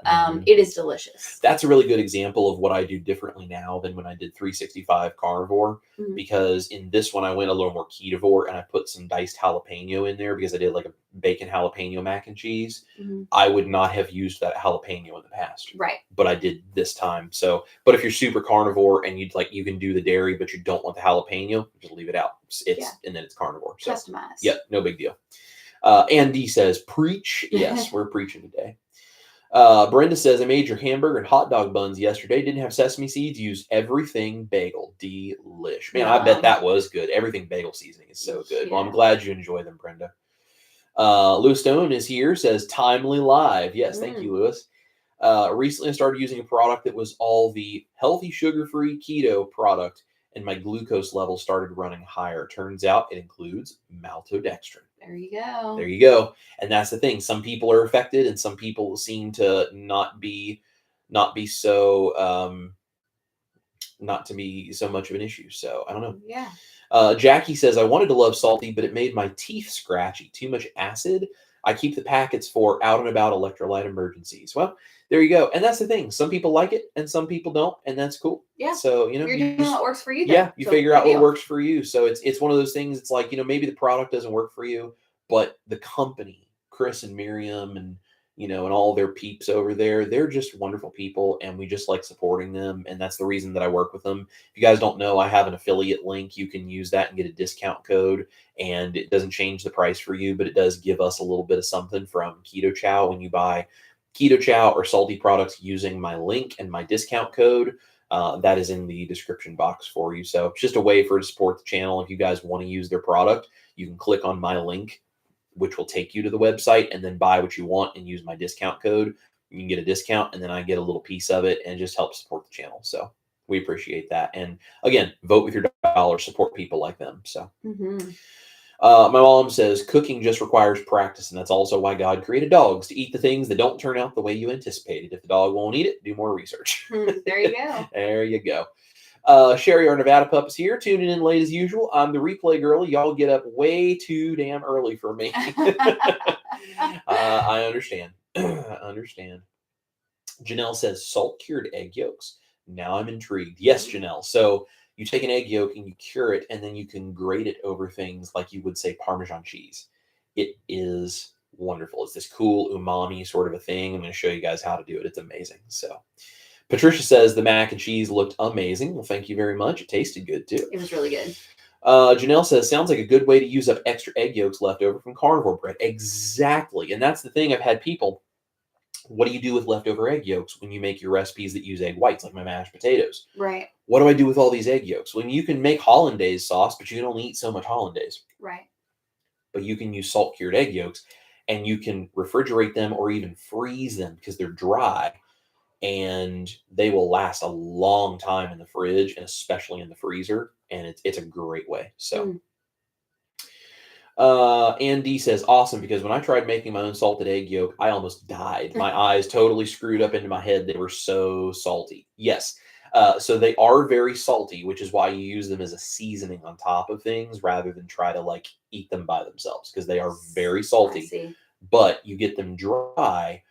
It is delicious. That's a really good example of what I do differently now than when I did 365 carnivore, because in this one I went a little more ketovore and I put some diced jalapeno in there because I did like a bacon jalapeno mac and cheese. I would not have used that jalapeno in the past. Right. But I did this time. So, but if you're super carnivore and you'd like, you can do the dairy, but you don't want the jalapeno, just leave it out. And then it's carnivore. So, customized. Yep, no big deal. Andy says, preach. Yes, we're preaching today. Brenda says, I made your hamburger and hot dog buns yesterday. Didn't have sesame seeds. Used everything bagel. Delish. Man, I bet that was good. Everything bagel seasoning is so good. Yeah. Well, I'm glad you enjoy them, Brenda. Lewis Stone is here, says, timely live. Yes, thank you, Lewis. Recently I started using a product that was all the healthy, sugar-free keto product, and my glucose level started running higher. Turns out it includes maltodextrin. There you go. There you go. And that's the thing. Some people are affected, and some people seem to not be so not to be so much of an issue. So I don't know. Yeah. Jackie says, I wanted to love salty, but it made my teeth scratchy. Too much acid. I keep the packets for out and about electrolyte emergencies. Well, there you go. And that's the thing. Some people like it and some people don't. And that's cool. Yeah. So, you know, you're doing what works for you. Then. Yeah. You figure out what works for you. So it's one of those things. It's like, you know, maybe the product doesn't work for you, but the company, Chris and Miriam and, you know, and all their peeps over there, they're just wonderful people. And we just like supporting them. And that's the reason that I work with them. If you guys don't know, I have an affiliate link. You can use that and get a discount code. And it doesn't change the price for you, but it does give us a little bit of something from Keto Chow when you buy Keto Chow or salty products using my link and my discount code. That is in the description box for you. So it's just a way for to support the channel. If you guys want to use their product, you can click on my link, which will take you to the website, and then buy what you want and use my discount code. You can get a discount, and then I get a little piece of it, and it just helps support the channel. So we appreciate that. And again, vote with your dollar, support people like them. So my mom says cooking just requires practice, and that's also why God created dogs, to eat the things that don't turn out the way you anticipated. If the dog won't eat it, do more research. There you go. There you go. Sherry, our Nevada pup, is here, tuning in late as usual. I'm the replay girly. Y'all get up way too damn early for me. I understand. I understand. Janelle says salt cured egg yolks. Now I'm intrigued. Yes, Janelle. So you take an egg yolk and you cure it, and then you can grate it over things like you would say Parmesan cheese. It is wonderful. It's this cool umami sort of a thing. I'm going to show you guys how to do it. It's amazing. So Patricia says the mac and cheese looked amazing. Well, thank you very much. It tasted good too. It was really good. Janelle says, sounds like a good way to use up extra egg yolks left over from carnivore bread. Exactly. And that's the thing. I've had people, what do you do with leftover egg yolks when you make your recipes that use egg whites, like my mashed potatoes? Right. What do I do with all these egg yolks? Well, you can make hollandaise sauce, but you can only eat so much hollandaise. Right. But you can use salt cured egg yolks, and you can refrigerate them or even freeze them because they're dry. And they will last a long time in the fridge and especially in the freezer. And it's a great way. So, Andy says, awesome, because when I tried making my own salted egg yolk, I almost died. My eyes totally screwed up into my head. They were so salty. Yes. So they are very salty, which is why you use them as a seasoning on top of things rather than try to like eat them by themselves, because they are very salty, but you get them dry.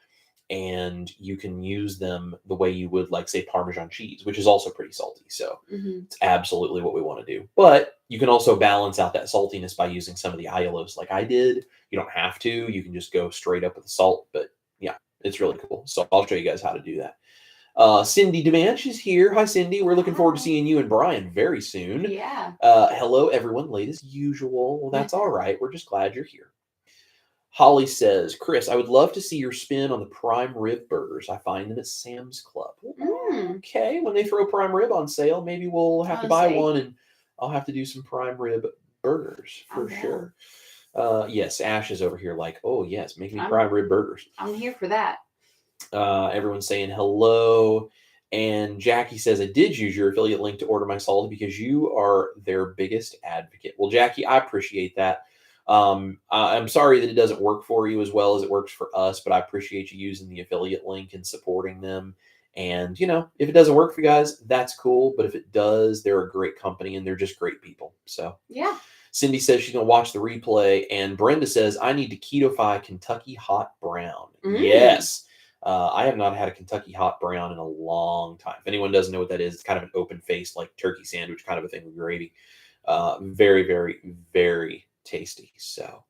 And you can use them the way you would, like, say, Parmesan cheese, which is also pretty salty. So it's absolutely what we want to do. But you can also balance out that saltiness by using some of the allulose like I did. You don't have to. You can just go straight up with the salt. But, yeah, it's really cool. So I'll show you guys how to do that. Cindy Demanch is here. Hi, Cindy. We're looking forward to seeing you and Brian very soon. Yeah. Hello, everyone. Late as usual. Well, that's all right. We're just glad you're here. Holly says, Chris, I would love to see your spin on the prime rib burgers. I find them at Sam's Club. Okay, when they throw prime rib on sale, maybe we'll have to buy one, and I'll have to do some prime rib burgers for sure. Yes, Ash is over here like, oh, yes, make me prime rib burgers. I'm here for that. Everyone's saying hello. And Jackie says, I did use your affiliate link to order my salty because you are their biggest advocate. Well, Jackie, I appreciate that. I'm sorry that it doesn't work for you as well as it works for us, but I appreciate you using the affiliate link and supporting them. And, if it doesn't work for you guys, that's cool. But if it does, they're a great company and they're just great people. So, yeah. Cindy says she's going to watch the replay. And Brenda says, I need to keto-fy Kentucky Hot Brown. Yes. I have not had a Kentucky Hot Brown in a long time. If anyone doesn't know what that is, it's kind of an open-faced, like turkey sandwich kind of a thing with gravy. Very, very, very tasty. So,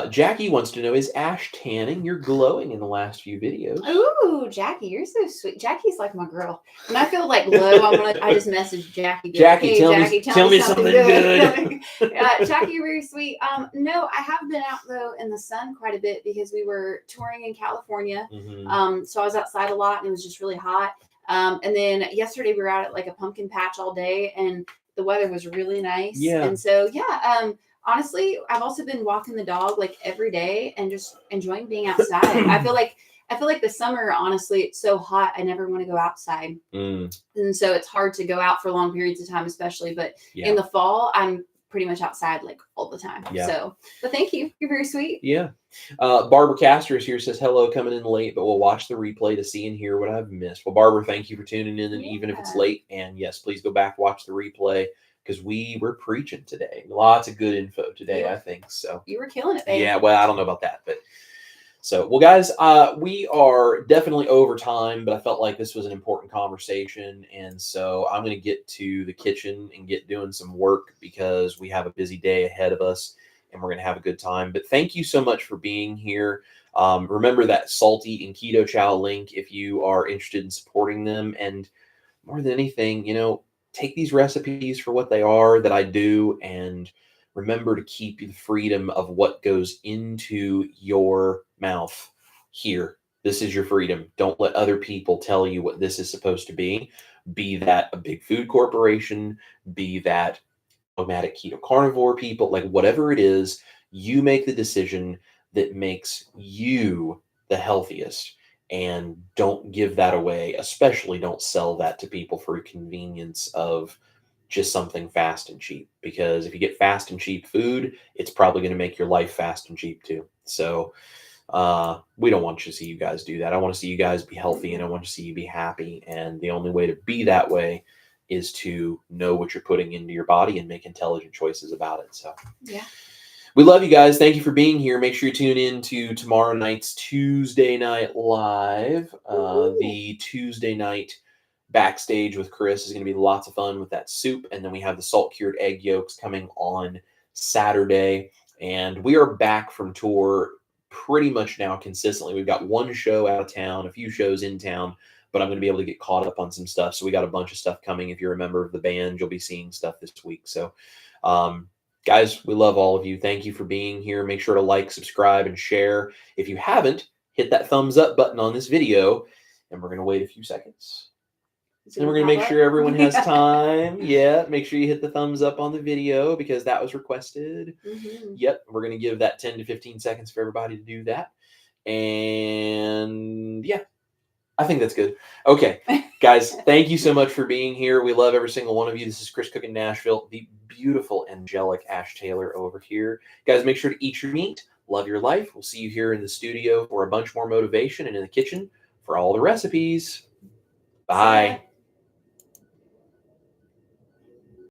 Jackie wants to know, is Ash tanning? You're glowing in the last few videos. Ooh, Jackie, you're so sweet. Jackie's like my girl. When I feel like low, I just message Jackie. Jackie, hey, Jackie, tell me something good. Jackie, you're very sweet. No, I have been out though in the sun quite a bit because we were touring in California. So I was outside a lot and it was just really hot. And then yesterday we were out at like a pumpkin patch all day and the weather was really nice. Yeah. And so honestly, I've also been walking the dog like every day and just enjoying being outside. I feel like the summer, honestly, it's so hot. I never want to go outside. And so it's hard to go out for long periods of time, especially. But in the fall, I'm pretty much outside like all the time. Yeah. So, but thank you. You're very sweet. Yeah. Barbara Castor is here, says, hello, coming in late, but we'll watch the replay to see and hear what I've missed. Well, Barbara, thank you for tuning in. And even if it's late, and yes, please go back, watch the replay. Because we were preaching today. Lots of good info today, I think. So you were killing it, baby. Yeah, well, I don't know about that. But so, well, guys, we are definitely over time, but I felt like this was an important conversation. And so I'm going to get to the kitchen and get doing some work because we have a busy day ahead of us and we're going to have a good time. But thank you so much for being here. Remember that Salty and Keto Chow link if you are interested in supporting them. And more than anything, take these recipes for what they are that I do, and remember to keep the freedom of what goes into your mouth here. This is your freedom. Don't let other people tell you what this is supposed to be. Be that a big food corporation, be that nomadic keto carnivore people, like whatever it is, you make the decision that makes you the healthiest. And don't give that away, especially don't sell that to people for convenience of just something fast and cheap. Because if you get fast and cheap food, it's probably going to make your life fast and cheap too. So we don't want to see you guys do that. I want to see you guys be healthy and I want to see you be happy. And the only way to be that way is to know what you're putting into your body and make intelligent choices about it. So yeah. We love you guys. Thank you for being here. Make sure you tune in to tomorrow night's Tuesday Night Live. The Tuesday night backstage with Chris is going to be lots of fun with that soup. And then we have the salt-cured egg yolks coming on Saturday. And we are back from tour pretty much now consistently. We've got one show out of town, a few shows in town, but I'm going to be able to get caught up on some stuff. So we got a bunch of stuff coming. If you're a member of the band, you'll be seeing stuff this week. So, guys, we love all of you. Thank you for being here. Make sure to like, subscribe, and share. If you haven't, hit that thumbs up button on this video, and we're going to wait a few seconds. And we're going to make sure everyone has time. Yeah, make sure you hit the thumbs up on the video because that was requested. Yep, we're going to give that 10 to 15 seconds for everybody to do that. And yeah, I think that's good. Okay, guys, thank you so much for being here. We love every single one of you. This is Chris Cooking Nashville, the beautiful, angelic Ash Taylor over here. Guys, make sure to eat your meat, love your life. We'll see you here in the studio for a bunch more motivation and in the kitchen for all the recipes. Bye.